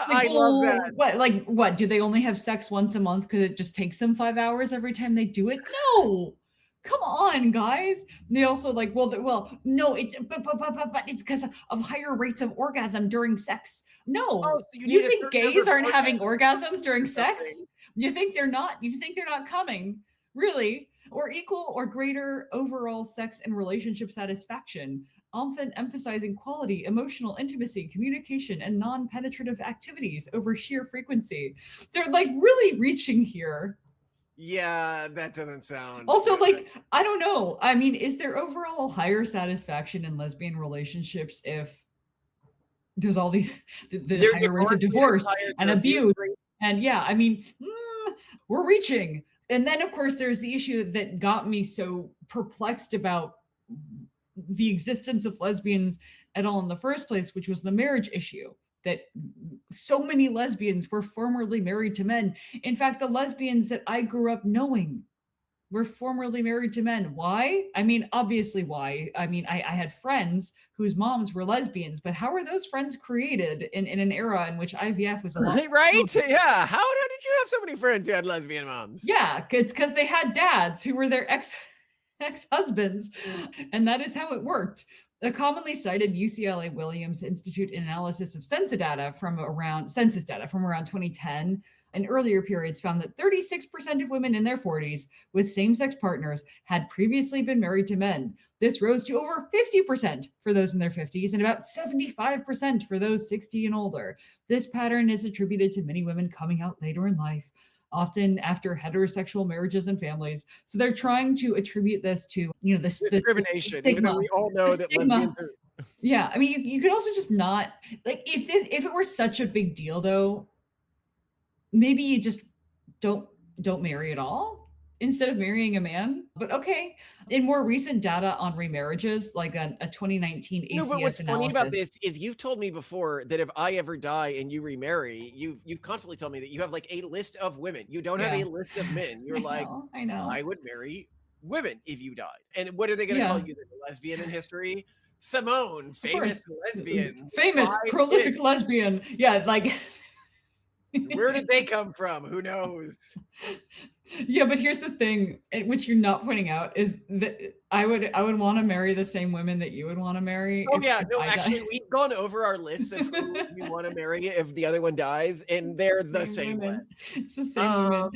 Like, I love that. What? Do they only have sex once a month because it just takes them 5 hours every time they do it? No. Come on, guys. They also like, no, but it's because of higher rates of orgasm during sex. No. Oh, so you need a think certain number gays of aren't having orgasms during sex? something. You think they're not? You think they're not coming? Really? Or equal or greater overall sex and relationship satisfaction, often emphasizing quality, emotional intimacy, communication, and non-penetrative activities over sheer frequency. They're like really reaching here. Yeah, that doesn't sound also good. Like, I don't know. I mean, is there overall higher satisfaction in lesbian relationships if there's all these the higher rates of divorce and abuse? And yeah, I mean, we're reaching. And then, of course, there's the issue that got me so perplexed about the existence of lesbians at all in the first place, which was the marriage issue, that so many lesbians were formerly married to men. In fact, the lesbians that I grew up knowing were formerly married to men. Why? I mean, obviously why. I mean, I had friends whose moms were lesbians, but how were those friends created in an era in which IVF was a lot? Right? Yeah. How did you have so many friends who had lesbian moms? Yeah, it's because they had dads who were their ex-husbands, and that is how it worked. A commonly cited UCLA Williams Institute analysis of census data from around 2010 and earlier periods found that 36% of women in their 40s with same-sex partners had previously been married to men. This rose to over 50% for those in their 50s and about 75% for those 60 and older. This pattern is attributed to many women coming out later in life, often after heterosexual marriages and families. So they're trying to attribute this to, this discrimination. The stigma. We all know that lesbians are... Yeah, I mean, you could also just not, like, if it were such a big deal, though, maybe you just don't marry at all instead of marrying a man. But okay, in more recent data on remarriages, like a 2019 ACS No, but what's analysis. funny about this is you've told me before that if I ever die and you remarry, you've constantly told me that you have like a list of women. You don't have a list of men. You're I know. I would marry women if you died. And what are they going to call you? The lesbian in history? Simone, famous lesbian. Famous, prolific lesbian. Yeah, like... Where did they come from? Who knows? Yeah, but here's the thing, which you're not pointing out, is that I would want to marry the same women that you would want to marry. Oh yeah, no, actually, we've gone over our list of who we want to marry if the other one dies, and they're the same women. It's the same women.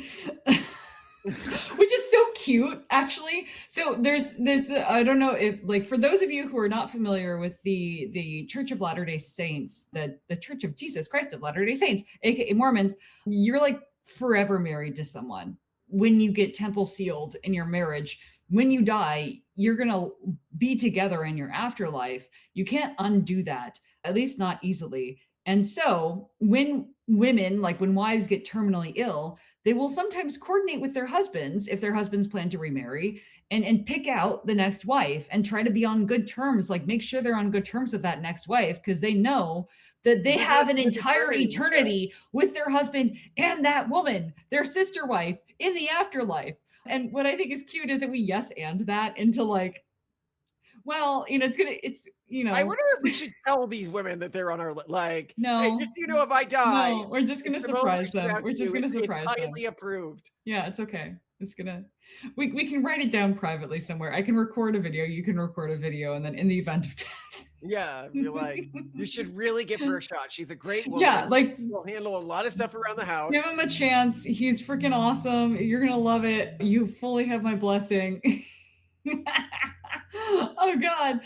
Which is so cute, actually. So there's I don't know if, like, for those of you who are not familiar with the Church of Latter-day Saints, the Church of Jesus Christ of Latter-day Saints, aka Mormons, you're like forever married to someone. When you get temple sealed in your marriage, when you die, you're gonna be together in your afterlife. You can't undo that, at least not easily. And so when women, like when wives get terminally ill, they will sometimes coordinate with their husbands, if their husbands plan to remarry, and pick out the next wife and try to be on good terms, like make sure they're on good terms with that next wife, because they know that they have an entire eternity with their husband and that woman, their sister wife, in the afterlife. And what I think is cute is that we yes and that into like, well, I wonder if we should tell these women that they're on our like. No, hey, just if I die, no, we're just gonna surprise them. We're just gonna surprise them. Highly approved. Yeah, it's okay. It's gonna. We can write it down privately somewhere. I can record a video. You can record a video, and then in the event of death. Yeah, you're like, you should really give her a shot. She's a great woman. Yeah, like, she'll handle a lot of stuff around the house. Give him a chance. He's freaking awesome. You're gonna love it. You fully have my blessing. Oh God,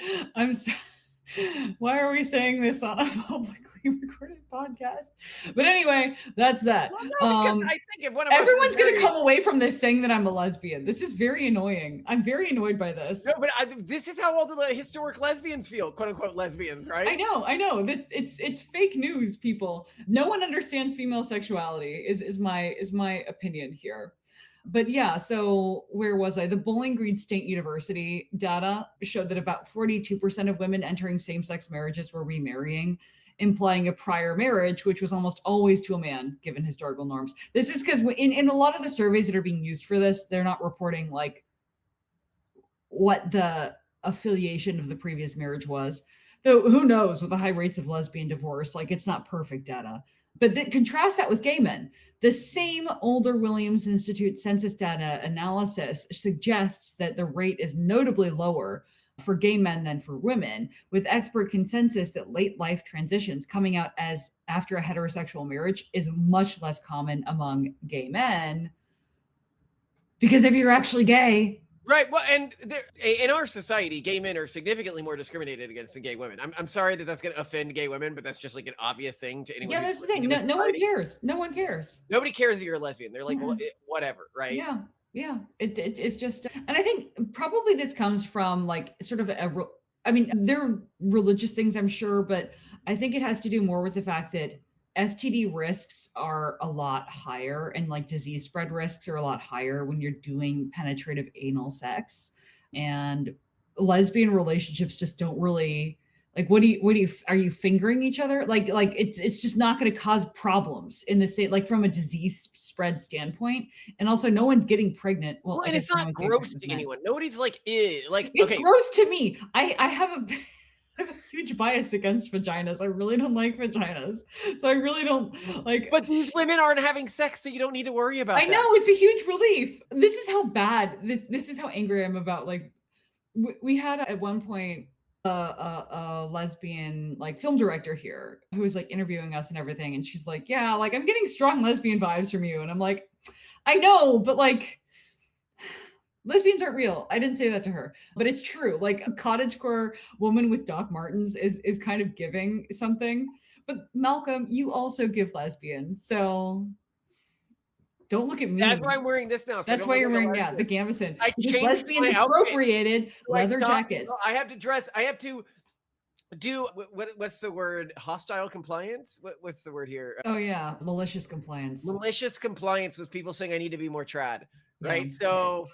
why are we saying this on a publicly recorded podcast? But anyway, that's that. Well, no, because I think if one of everyone's going to come away from this saying that I'm a lesbian. This is very annoying. I'm very annoyed by this. No, but this is how all the historic lesbians feel, quote unquote lesbians, right? I know. It's fake news, people. No one understands female sexuality is my opinion here. But yeah, so where was I? The Bowling Green State University data showed that about 42% of women entering same-sex marriages were remarrying, implying a prior marriage, which was almost always to a man, given historical norms. This is because in a lot of the surveys that are being used for this, they're not reporting like what the affiliation of the previous marriage was. Though who knows with the high rates of lesbian divorce, like it's not perfect data. But contrast that with gay men. The same older Williams Institute census data analysis suggests that the rate is notably lower for gay men than for women, with expert consensus that late life transitions coming out as after a heterosexual marriage is much less common among gay men. Because if you're actually gay, right. Well, and in our society, gay men are significantly more discriminated against than gay women. I'm sorry that that's going to offend gay women, but that's just like an obvious thing to anyone. Yeah, that's the thing. No one cares. No one cares. Nobody cares that you're a lesbian. They're like, well, whatever, right? Yeah. Yeah. It's just, and I think probably this comes from like sort of there are religious things, I'm sure, but I think it has to do more with the fact that STD risks are a lot higher and like disease spread risks are a lot higher when you're doing penetrative anal sex, and lesbian relationships just don't really like, are you fingering each other? Like it's just not going to cause problems in the state, like from a disease spread standpoint. And also no one's getting pregnant. Well, and it's not gross to anyone. Nobody's like, like it's gross to me. I have a huge bias against vaginas. I really don't like vaginas. So I really don't like. But these women aren't having sex, so you don't need to worry about I know, it's a huge relief. This is how bad, this is how angry I am about, like, we had at one point a lesbian like film director here who was like interviewing us and everything. And she's like, yeah, like I'm getting strong lesbian vibes from you. And I'm like, I know, but like, lesbians aren't real. I didn't say that to her, but it's true. Like a cottagecore woman with Doc Martens is kind of giving something. But Malcolm, you also give lesbian. So don't look at me. That's why I'm wearing this now. So that's why you're wearing, the gambeson. I changed lesbians appropriated leather jackets. I have to do what's the word? Hostile compliance? What's the word here? Oh yeah, malicious compliance. Malicious compliance with people saying I need to be more trad. Right. Yeah. So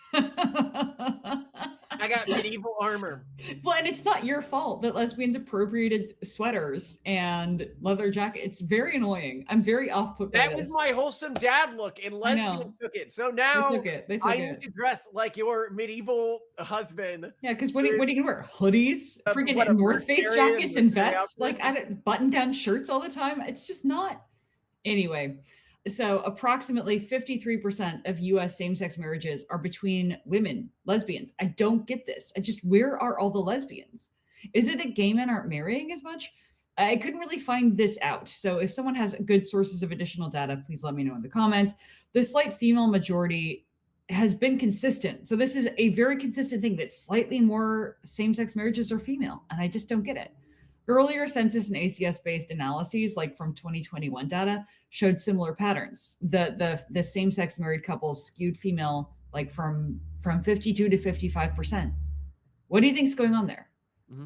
I got medieval armor. Well, and it's not your fault that lesbians appropriated sweaters and leather jackets. It's very annoying. I'm very off-put by this. That was my wholesome dad look, and lesbians took it. So now they took it. I need to dress like your medieval husband. Yeah, because what are you gonna wear? Hoodies, freaking North Face jackets and vests, like button-down shirts all the time. It's just not. Anyway. So approximately 53% of US same-sex marriages are between women, lesbians. I don't get this. Where are all the lesbians? Is it that gay men aren't marrying as much? I couldn't really find this out. So if someone has good sources of additional data, please let me know in the comments. The slight female majority has been consistent. So this is a very consistent thing that slightly more same-sex marriages are female, and I just don't get it. Earlier census and ACS-based analyses, like from 2021 data, showed similar patterns. The same-sex married couples skewed female, like from 52 to 55%. What do you think is going on there? Mm-hmm.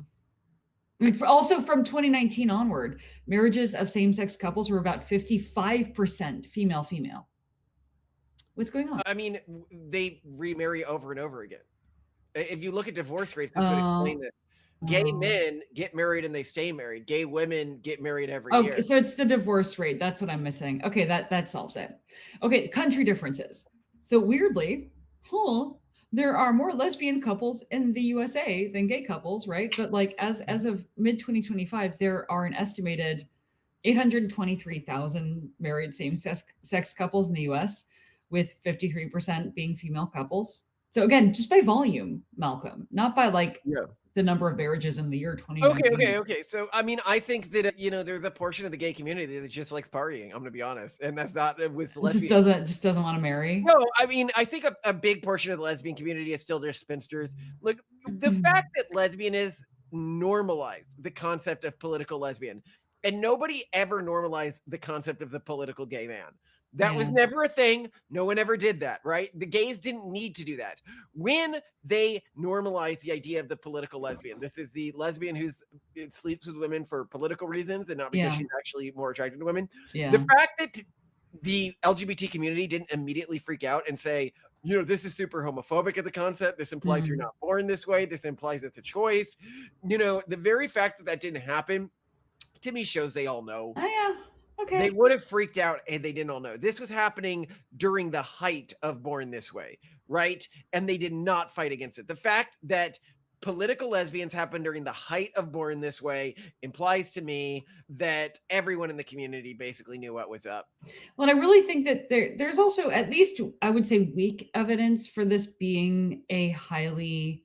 Like also from 2019 onward, marriages of same-sex couples were about 55% female-female. What's going on? I mean, they remarry over and over again. If you look at divorce rates, this would explain this. Gay men get married and they stay married. Gay women get married every year. So it's the divorce rate. That's what I'm missing. Okay, that solves it. Okay, country differences. So weirdly, there are more lesbian couples in the USA than gay couples, right? But like as of mid-2025, there are an estimated 823,000 married same-sex couples in the US, with 53% being female couples. So again, just by volume, Malcolm, not by the number of marriages in the year 2019. Okay. So, I mean, I think that, there's a portion of the gay community that just likes partying. I'm going to be honest. And that's not with lesbians. Just doesn't want to marry. No, I mean, I think a big portion of the lesbian community is still just spinsters. Like the fact that lesbian is normalized, the concept of political lesbian, and nobody ever normalized the concept of the political gay man. That was never a thing. No one ever did that, right? The gays didn't need to do that. When they normalized the idea of the political lesbian, this is the lesbian who sleeps with women for political reasons and not because she's actually more attracted to women. Yeah. The fact that the LGBT community didn't immediately freak out and say, this is super homophobic as a concept. This implies you're not born this way. This implies it's a choice. The very fact that didn't happen, to me, shows they all know. Oh, yeah. Okay. They would have freaked out and they didn't all know. This was happening during the height of Born This Way, right? And they did not fight against it. The fact that political lesbians happened during the height of Born This Way implies to me that everyone in the community basically knew what was up. Well, I really think that there's also, at least I would say, weak evidence for this being a highly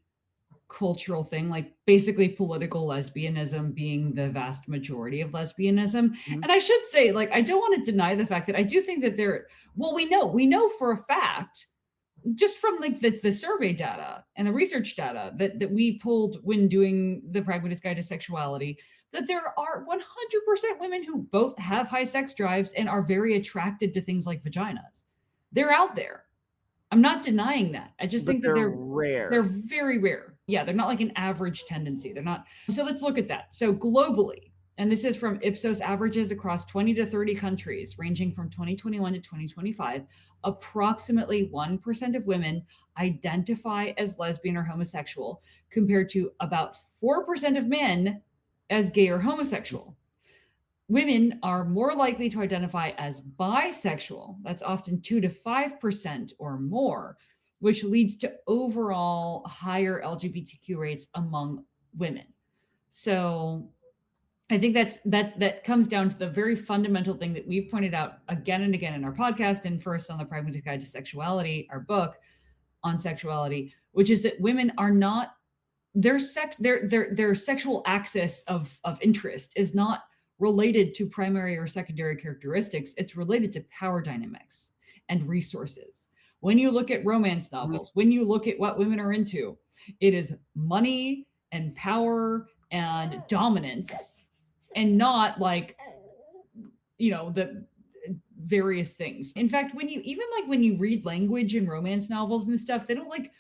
cultural thing, like basically political lesbianism being the vast majority of lesbianism. And I should say, like, I don't want to deny the fact that I do think that we know for a fact, just from like the survey data and the research data that we pulled when doing the Pragmatist Guide to Sexuality, that there are 100% women who both have high sex drives and are very attracted to things like vaginas. They're out there. I'm not denying that. I just think that they're rare. They're very rare. Yeah, they're not like an average tendency. They're not. So let's look at that. So globally, and this is from Ipsos averages across 20 to 30 countries, ranging from 2021 to 2025, approximately 1% of women identify as lesbian or homosexual, compared to about 4% of men as gay or homosexual. Women are more likely to identify as bisexual. That's often 2 to 5% or more, which leads to overall higher LGBTQ rates among women. So I think that comes down to the very fundamental thing that we've pointed out again and again in our podcast, and first on the Pragmatist Guide to Sexuality, our book on sexuality, which is that women are not, their sexual axis of interest is not related to primary or secondary characteristics. It's related to power dynamics and resources. When you look at romance novels, when you look at what women are into, it is money and power and dominance, and not like, the various things. In fact, when you read language in romance novels and stuff, they don't like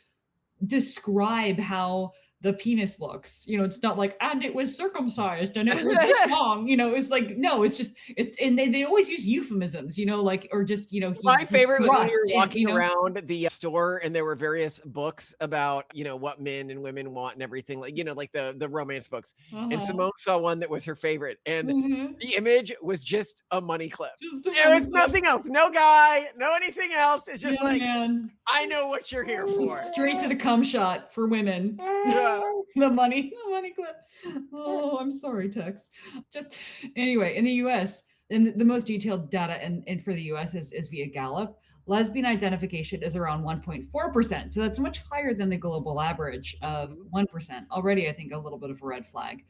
describe how the penis looks. It's not like, and it was circumcised and it was this long, it's like, no, it's just, and they always use euphemisms, or just, my favorite was when you were walking around the store and there were various books about, what men and women want and everything, like, like the romance books. And Simone saw one that was her favorite, and the image was just a money clip. There was nothing else. No guy, no anything else. It's just man. I know what you're here for. Straight to the cum shot for women. The money clip. Oh, I'm sorry, Tex. Just anyway, in the US, and the most detailed data and for the US is via Gallup, lesbian identification is around 1.4%. So that's much higher than the global average of 1%. Already, I think, a little bit of a red flag.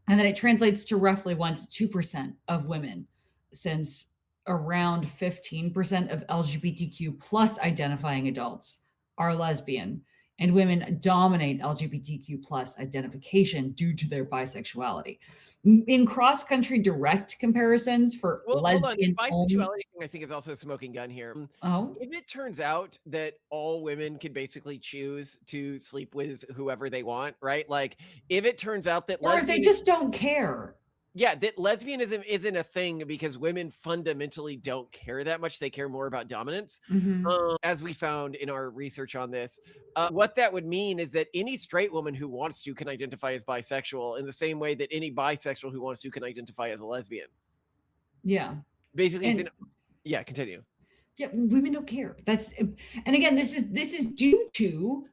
And then it translates to roughly 1 to 2% of women, since around 15% of LGBTQ plus identifying adults are lesbian. And women dominate LGBTQ plus identification due to their bisexuality. In cross-country direct comparisons for lesbian, bisexuality thing, I think, is also a smoking gun here. Oh, if it turns out that all women can basically choose to sleep with whoever they want, right? Like, if it turns out that or they just don't care. Yeah, that lesbianism isn't a thing because women fundamentally don't care that much. They care more about dominance. As we found in our research on this, what that would mean is that any straight woman who wants to can identify as bisexual in the same way that any bisexual who wants to can identify as a lesbian. Yeah. Basically, continue. Yeah, women don't care. And again, this is due to,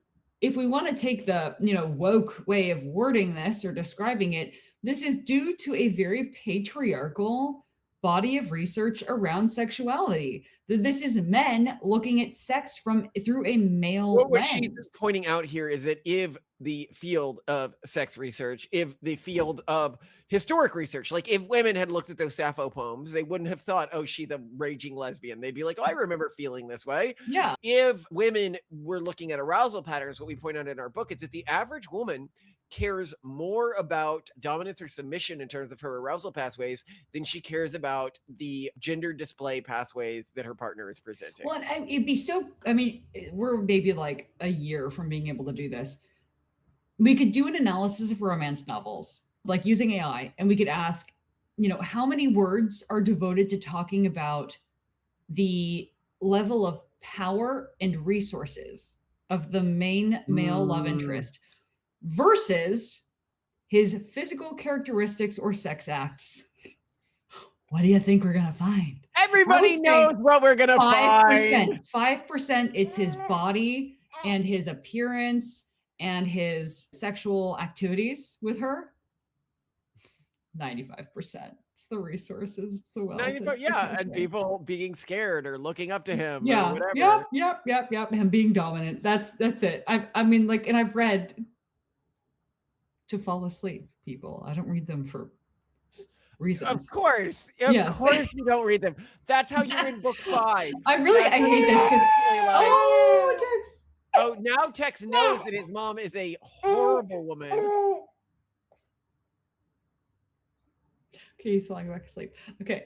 if we want to take the, woke way of wording this or describing it, this is due to a very patriarchal body of research around sexuality. This is men looking at sex through a male lens. What she's pointing out here is that if the field of sex research, if the field of historic research, like if women had looked at those Sappho poems, they wouldn't have thought, oh, she's the raging lesbian. They'd be like, oh, I remember feeling this way. Yeah. If women were looking at arousal patterns, what we point out in our book is that the average woman cares more about dominance or submission in terms of her arousal pathways than she cares about the gender display pathways that her partner is presenting. Well, it'd be we're maybe like a year from being able to do this. We could do an analysis of romance novels, like using AI, and we could ask, how many words are devoted to talking about the level of power and resources of the main male love interest versus his physical characteristics or sex acts. What do you think we're going to find? Everybody knows what we're going to find. 5%. 5%, it's his body and his appearance and his sexual activities with her, 95%. It's the resources, it's the wealth. 95, yeah, and people being scared or looking up to him or whatever. Yep. Him being dominant. That's it. I mean, like, and I've read to fall asleep, people. I don't read them for reasons. Of course you don't read them. That's how you're in book 5. I hate this because Tex. Oh, now Tex knows that his mom is a horrible woman. Okay, he's falling back asleep. Okay.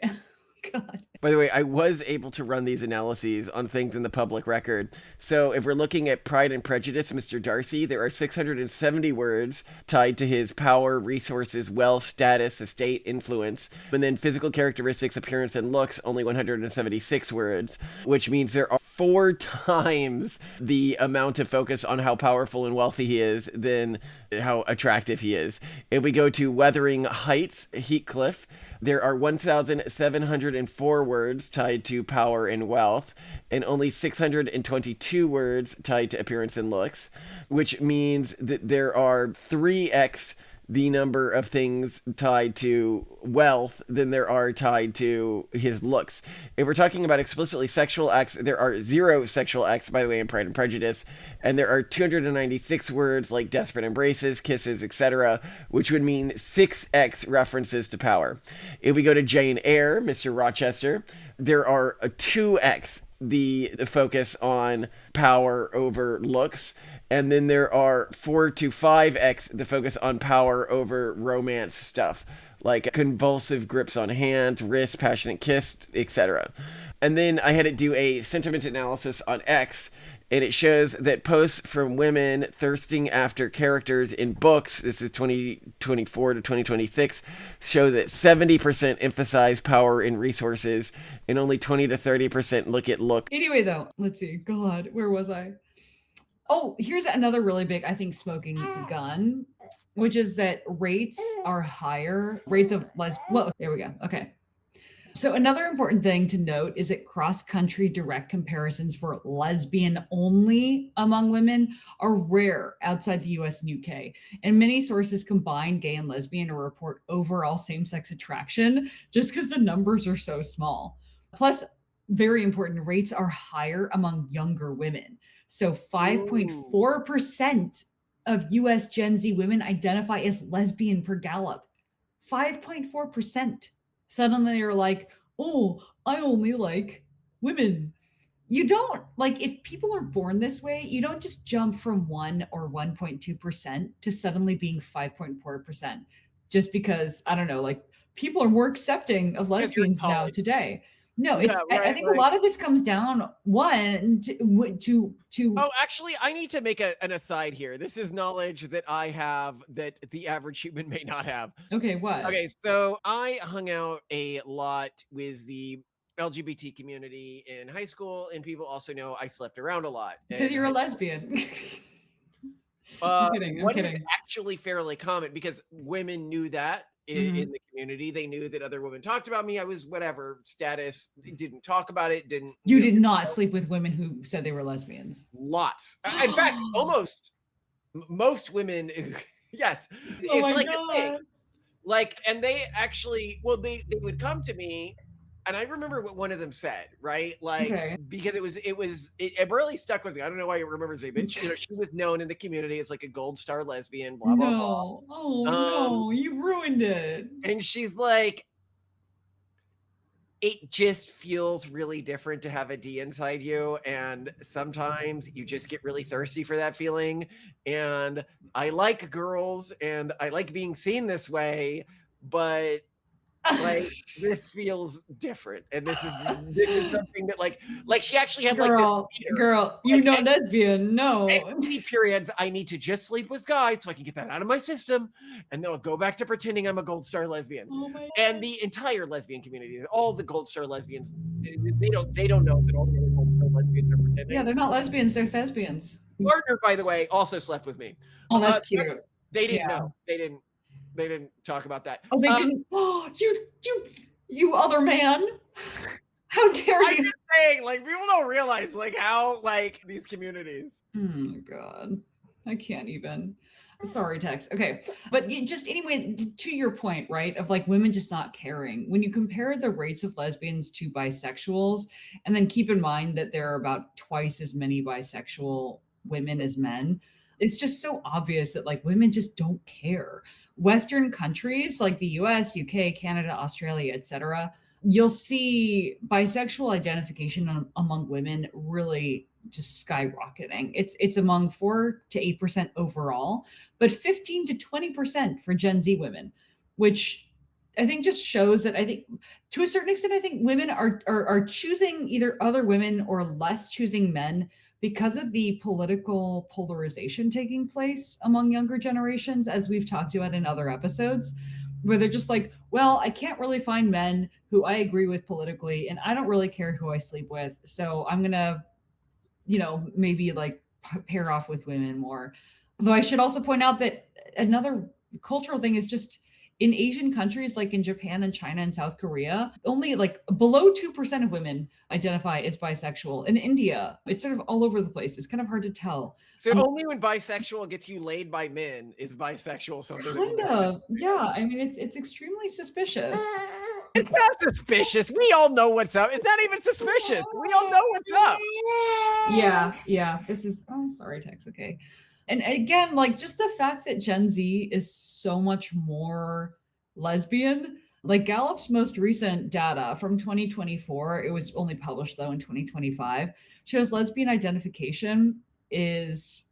God. By the way, I was able to run these analyses on things in the public record. So if we're looking at Pride and Prejudice, Mr. Darcy, there are 670 words tied to his power, resources, wealth, status, estate, influence. And then physical characteristics, appearance, and looks, only 176 words, which means there are 4 times the amount of focus on how powerful and wealthy he is than how attractive he is. If we go to Wuthering Heights, Heathcliff, there are 1,704 words tied to power and wealth, and only 622 words tied to appearance and looks, which means that there are 3x the number of things tied to wealth than there are tied to his looks. If we're talking about explicitly sexual acts, there are 0 sexual acts, by the way, in Pride and Prejudice, and there are 296 words like desperate embraces, kisses, etc., which would mean 6x references to power. If we go to Jane Eyre, Mr. Rochester, there are 2x the focus on power over looks, and then there are 4 to 5x the focus on power over romance stuff, like convulsive grips on hands, wrists, passionate kiss, etc. And then I had to do a sentiment analysis on X, and it shows that posts from women thirsting after characters in books, this is 2024 to 2026, show that 70% emphasize power and resources, and only 20 to 30% look at look. Anyway, though, let's see. God, where was I? Oh, here's another really big, I think, smoking gun, which is that rates are higher. Rates of there we go. Okay. So another important thing to note is that cross-country direct comparisons for lesbian only among women are rare outside the US and UK. And many sources combine gay and lesbian to report overall same-sex attraction just because the numbers are so small. Plus, very important, rates are higher among younger women. So 5.4% of US Gen Z women identify as lesbian per Gallup. 5.4%. Suddenly you're like, oh, I only like women. You don't, like, if people are born this way, you don't just jump from 1 or 1.2% to suddenly being 5.4% just because, I don't know, like, people are more accepting of lesbians now today. No, it's. I think a lot of this comes down to. Oh, actually, I need to make an aside here. This is knowledge that I have that the average human may not have. Okay, what? Okay, so I hung out a lot with the LGBT community in high school, and people also know I slept around a lot. Because you're a lesbian. I'm kidding. What is actually fairly common, because women knew that. In the community, they knew that other women talked about me. I was whatever status, didn't talk about it, didn't. You did not sleep with women who said they were lesbians. Lots. In fact, almost most women. Yes, it's like a thing. Like, and they actually, well, they would come to me, and I remember what one of them said, right? Like, because it really stuck with me. I don't know why it remembers me, but she was known in the community as like a gold star lesbian, blah, blah, blah. Oh, no, you ruined it. And she's like, it just feels really different to have a D inside you. And sometimes you just get really thirsty for that feeling. And I like girls and I like being seen this way, but like this feels different, and this is something that like she actually had girl, like this girl, you know, lesbian, no periods. I need to just sleep with guys so I can get that out of my system, and then I'll go back to pretending I'm a gold star lesbian. And the entire lesbian community, all the gold star lesbians, they don't know that all the other gold star lesbians are pretending. Yeah, they're not lesbians, they're thespians. Partner, by the way, also slept with me. Oh, that's cute. They didn't know. They didn't talk about that. Oh, they didn't. Oh, you other man. How dare you? I'm just saying, like, people don't realize like how like these communities. Oh my God. I can't even. Sorry, Tex. Okay. But just anyway, to your point, right? Of like women just not caring. When you compare the rates of lesbians to bisexuals, and then keep in mind that there are about twice as many bisexual women as men, it's just so obvious that like women just don't care. Western countries like the US, UK, Canada, Australia, etc., you'll see bisexual identification among women really just skyrocketing. It's among 4 to 8% overall, but 15 to 20% for Gen Z women, which I think just shows that I think to a certain extent, I think women are choosing either other women or less choosing men because of the political polarization taking place among younger generations, as we've talked about in other episodes, where they're just like, well, I can't really find men who I agree with politically, and I don't really care who I sleep with. So I'm going to, maybe like pair off with women more. Though I should also point out that another cultural thing is just in Asian countries like in Japan and China and South Korea, only like below 2% of women identify as bisexual. In India, it's sort of all over the place. It's kind of hard to tell. So only when bisexual gets you laid by men is bisexual something. Kind of, yeah. I mean, it's extremely suspicious. It's not suspicious. We all know what's up. It's not even suspicious. We all know what's up. Yeah. This is, oh, sorry, Tex. Okay. And again, like just the fact that Gen Z is so much more lesbian, like Gallup's most recent data from 2024, it was only published though in 2025, shows lesbian identification is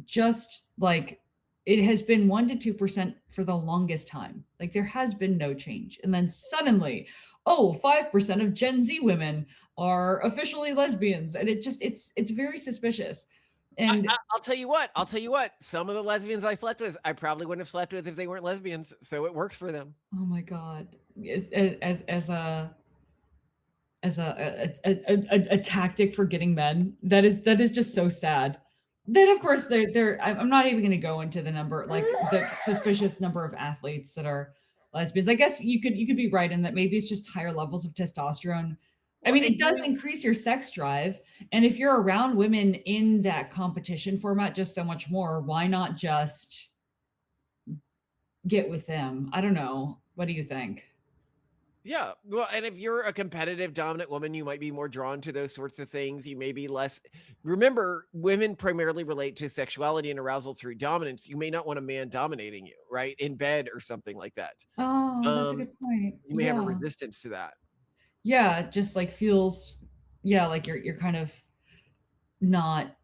just like, it has been 1% to 2% for the longest time. Like there has been no change. And then suddenly, 5% of Gen Z women are officially lesbians. And it's very suspicious. And I'll tell you what. Some of the lesbians I slept with, I probably wouldn't have slept with if they weren't lesbians. So it works for them. Oh my God. As a tactic for getting men, that is just so sad. Then of course I'm not even going to go into the number, like the suspicious number of athletes that are lesbians. I guess you could be right in that maybe it's just higher levels of testosterone. I mean, it does increase your sex drive. And if you're around women in that competition format just so much more, why not just get with them? I don't know. What do you think? Yeah. Well, and if you're a competitive dominant woman, you might be more drawn to those sorts of things. You may be less. Remember, women primarily relate to sexuality and arousal through dominance. You may not want a man dominating you, right? In bed or something like that. Oh, that's a good point. You may have a resistance to that. Yeah, it just like feels, like you're kind of not,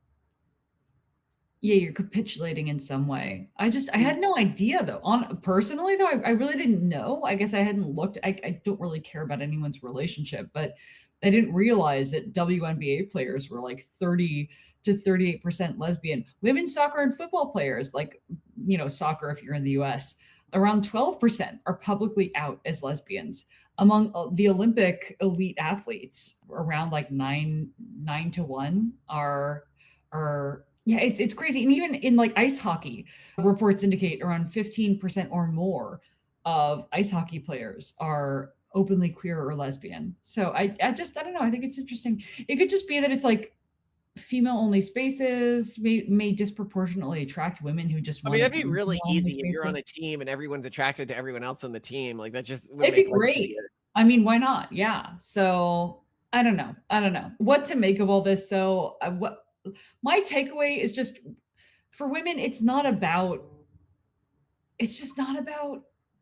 you're capitulating in some way. I had no idea though. Personally though, I really didn't know. I guess I hadn't looked. I don't really care about anyone's relationship, but I didn't realize that WNBA players were like 30 to 38% lesbian. Women's soccer and football players, like, soccer if you're in the US, around 12% are publicly out as lesbians. Among the Olympic elite athletes, around like 9 to 1 are it's crazy. And even in like ice hockey, reports indicate around 15% or more of ice hockey players are openly queer or lesbian. So I don't know. I think it's interesting. It could just be that it's like female only spaces may disproportionately attract women who just want. I mean, that'd be really easy if you're on a team and everyone's attracted to everyone else on the team. Like that just would it'd be great. I mean, why not? Yeah. So I don't know what to make of all this though. What my takeaway is just for women, it's just not about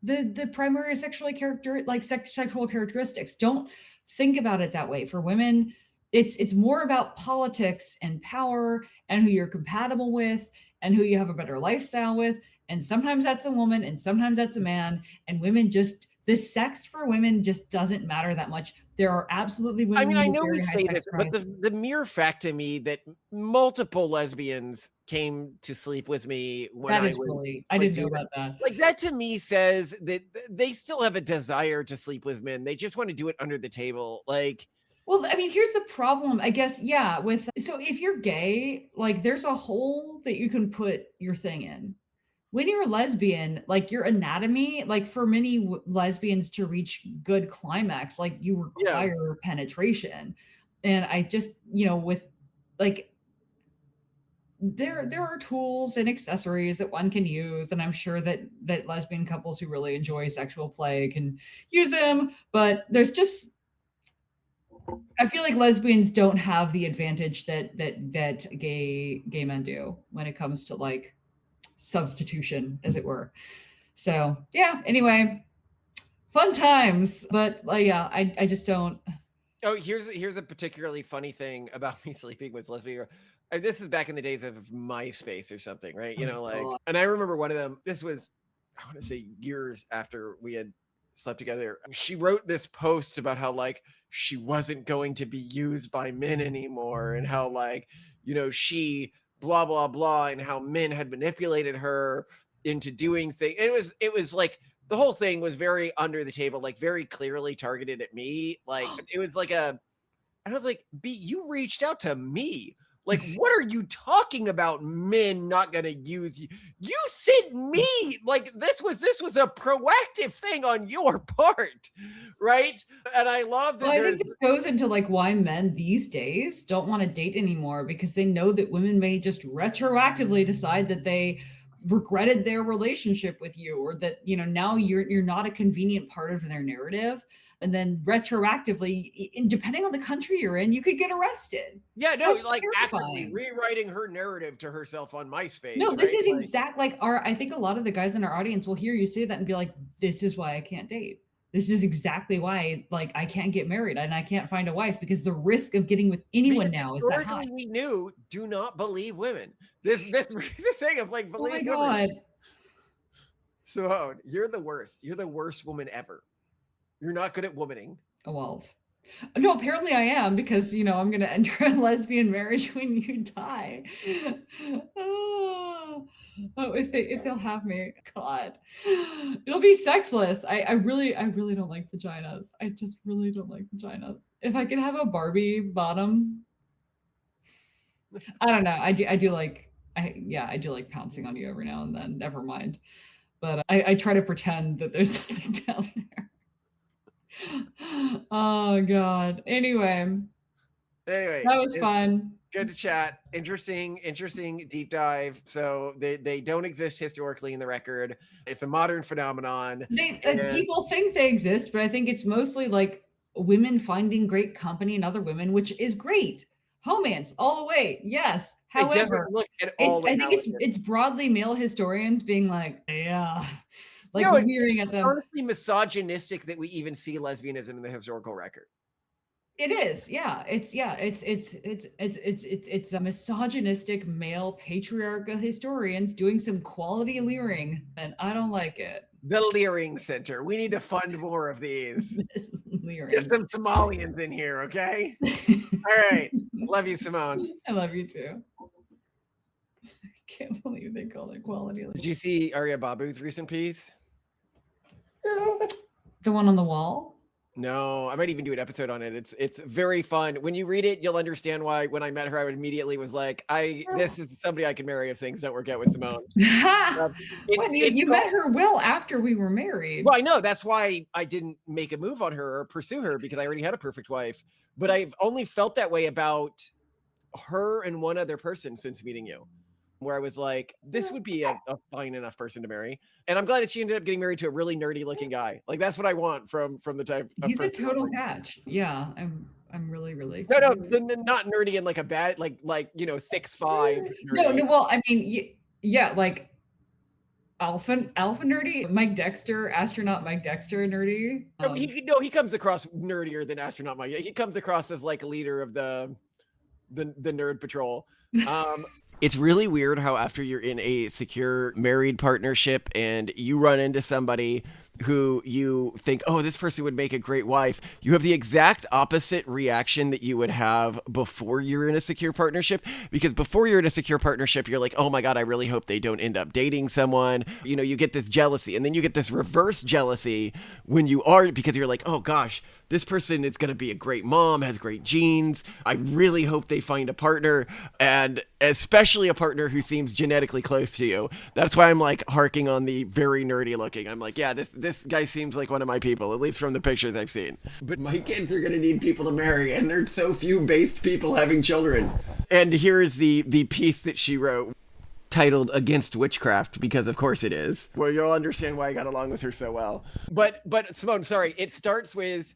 the primary sexual characteristics. Don't think about it that way. For women, it's more about politics and power and who you're compatible with and who you have a better lifestyle with. And sometimes that's a woman and sometimes that's a man. And women just, the sex for women just doesn't matter that much. There are absolutely women. I mean, I know we say this, but the mere fact to me that multiple lesbians came to sleep with me when I didn't know about that. Like that to me says that they still have a desire to sleep with men. They just want to do it under the table. Like, well, I mean, here's the problem, I guess. Yeah. So if you're gay, like there's a hole that you can put your thing in. When you're a lesbian, like your anatomy, like for many lesbians to reach good climax, like you require penetration. And I just, with like there are tools and accessories that one can use, and I'm sure that lesbian couples who really enjoy sexual play can use them, but there's just, I feel like lesbians don't have the advantage that gay men do when it comes to like substitution, as it were. So yeah, anyway, fun times, but yeah, I just don't. Oh, here's a particularly funny thing about me sleeping with lesbian. This is back in the days of MySpace or something, right? You know, like, and I remember one of them. This was, I want to say, years after we had slept together. She wrote this post about how like she wasn't going to be used by men anymore, and how like, you know, she blah blah blah, and how men had manipulated her into doing things. It was like, the whole thing was very under the table, like very clearly targeted at me. Like it was like I was like, B, you reached out to me. Like, what are you talking about? Men not gonna use you. You sent me. Like this was a proactive thing on your part, right? And I love that. Well, I think this goes into like why men these days don't want to date anymore, because they know that women may just retroactively decide that they regretted their relationship with you, or that, you know, now you're not a convenient part of their narrative, and then retroactively, depending on the country you're in, you could get arrested. Yeah, no, that's like terrifying. Actively rewriting her narrative to herself on MySpace. No, this is exact, like I think a lot of the guys in our audience will hear you say that and be like, this is why I can't date. This is exactly why, like, I can't get married and I can't find a wife, because the risk of getting with anyone now is that high. We knew, do not believe women. This thing of like, believe women. Oh my God. Simone, you're the worst. You're the worst woman ever. You're not good at womaning. Well, no, apparently I am, because, you know, I'm going to enter a lesbian marriage when you die. Oh, if they'll have me, God, it'll be sexless. I really don't like vaginas. I just really don't like vaginas. If I could have a Barbie bottom, I don't know. I do like pouncing on you every now and then. Never mind. But I try to pretend that there's something down there. Oh God. Anyway, that was fun. Good to chat. Interesting deep dive. So they don't exist historically in the record. It's a modern phenomenon. People think they exist, but I think it's mostly like women finding great company in other women, which is great. Homance all the way. Yes. However, I think it's broadly male historians being like, yeah. Like, no, leering at them. Honestly misogynistic that we even see lesbianism in the historical record. It is, yeah. It's a misogynistic male patriarchal historians doing some quality leering, and I don't like it. The Leering Center. We need to fund more of these. Get some Somalians in here, okay? All right. Love you, Simone. I love you too. I can't believe they call it quality. Did you see Arya Babu's recent piece? The one on the wall? No, I might even do an episode on it. It's very fun. When you read it, you'll understand why when I met her, I immediately was like, this is somebody I can marry if things don't work out with Simone. You met her well after we were married. Well, I know. That's why I didn't make a move on her or pursue her, because I already had a perfect wife. But I've only felt that way about her and one other person since meeting you, where I was like, this would be a fine enough person to marry. And I'm glad that she ended up getting married to a really nerdy looking guy. Like, that's what I want from the type of He's a total catch. Yeah. I'm really no, not nerdy in like a bad, like, you know, 6'5". No, well, I mean, yeah, like alpha nerdy, Mike Dexter, astronaut Mike Dexter nerdy. He comes across nerdier than astronaut Mike. He comes across as like a leader of the nerd patrol. It's really weird how after you're in a secure married partnership and you run into somebody who you think, oh, this person would make a great wife, you have the exact opposite reaction that you would have before you're in a secure partnership. Because before you're in a secure partnership, you're like, oh my God, I really hope they don't end up dating someone. You know, you get this jealousy, and then you get this reverse jealousy when you are, because you're like, oh gosh, this person is going to be a great mom, has great genes. I really hope they find a partner, and especially a partner who seems genetically close to you. That's why I'm like harking on the very nerdy looking. I'm like, yeah, this guy seems like one of my people, at least from the pictures I've seen. But my kids are going to need people to marry, and there's so few based people having children. And here is the piece that she wrote, titled Against Witchcraft, because of course it is. Well, you'll understand why I got along with her so well. But Simone, sorry, it starts with,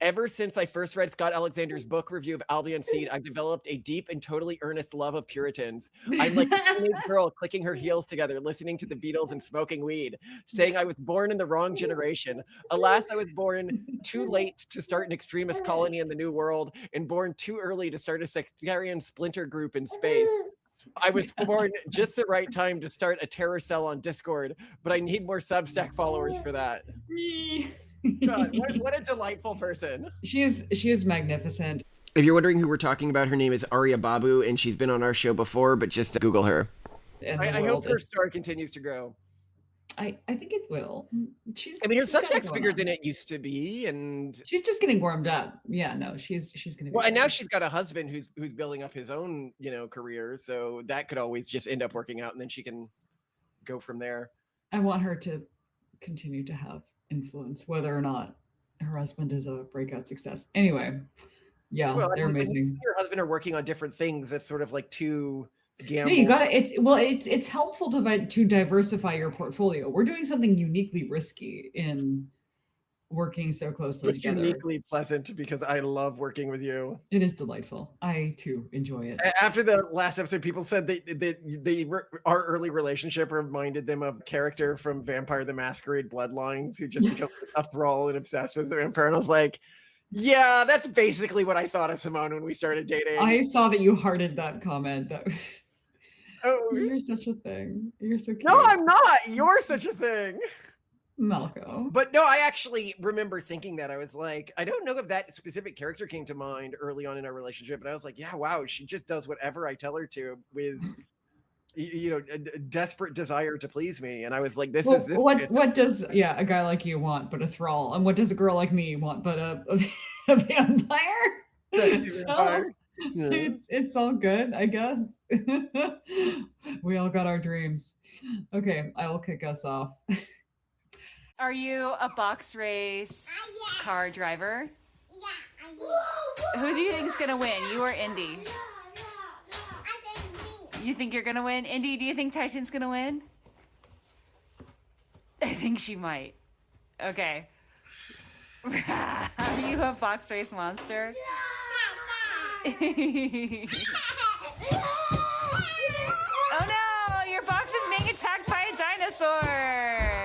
ever since I first read Scott Alexander's book review of Albion Seed, I've developed a deep and totally earnest love of Puritans. I'm like a teenage girl clicking her heels together, listening to the Beatles and smoking weed, saying I was born in the wrong generation. Alas, I was born too late to start an extremist colony in the New World, and born too early to start a sectarian splinter group in space. I was born just the right time to start a terror cell on Discord, but I need more Substack followers for that. God, what a delightful person. She is magnificent. If you're wondering who we're talking about, her name is Arya Babu, and she's been on our show before, but just Google her. I hope her star continues to grow. I think it will. Her Substack's bigger than it used to be, and she's just getting warmed up. Yeah, no, she's gonna be well, and now she's got a husband who's building up his own, career, so that could always just end up working out, and then she can go from there. I want her to continue to have influence, whether or not her husband is a breakout success. Anyway, yeah, well, they're amazing. Your husband are working on different things. That's sort of like two gamble. No, you gotta. It's helpful to diversify your portfolio. We're doing something uniquely risky in working so closely together. Uniquely pleasant, because I love working with you. It is delightful. I too enjoy it. After the last episode, people said our early relationship reminded them of a character from Vampire the Masquerade Bloodlines who just becomes a thrall and obsessed with the vampire. And I was like, yeah, that's basically what I thought of Simone when we started dating. I saw that you hearted that comment. That was... Oh, you're such a thing. You're so cute. No, I'm not. You're such a thing. Malcolm. But no, I actually remember thinking that. I was like, I don't know if that specific character came to mind early on in our relationship, but I was like, yeah, wow, she just does whatever I tell her to with, a desperate desire to please me. And I was like, what does a guy like you want but a thrall? And what does a girl like me want but a vampire? It's all good, I guess. We all got our dreams. Okay, I will kick us off. Are you a box race car driver? Yeah. Who do you think is going to win, you or Indy? You think you're going to win? Indy, do you think Titan's going to win? I think she might. Okay. Are you a box race monster?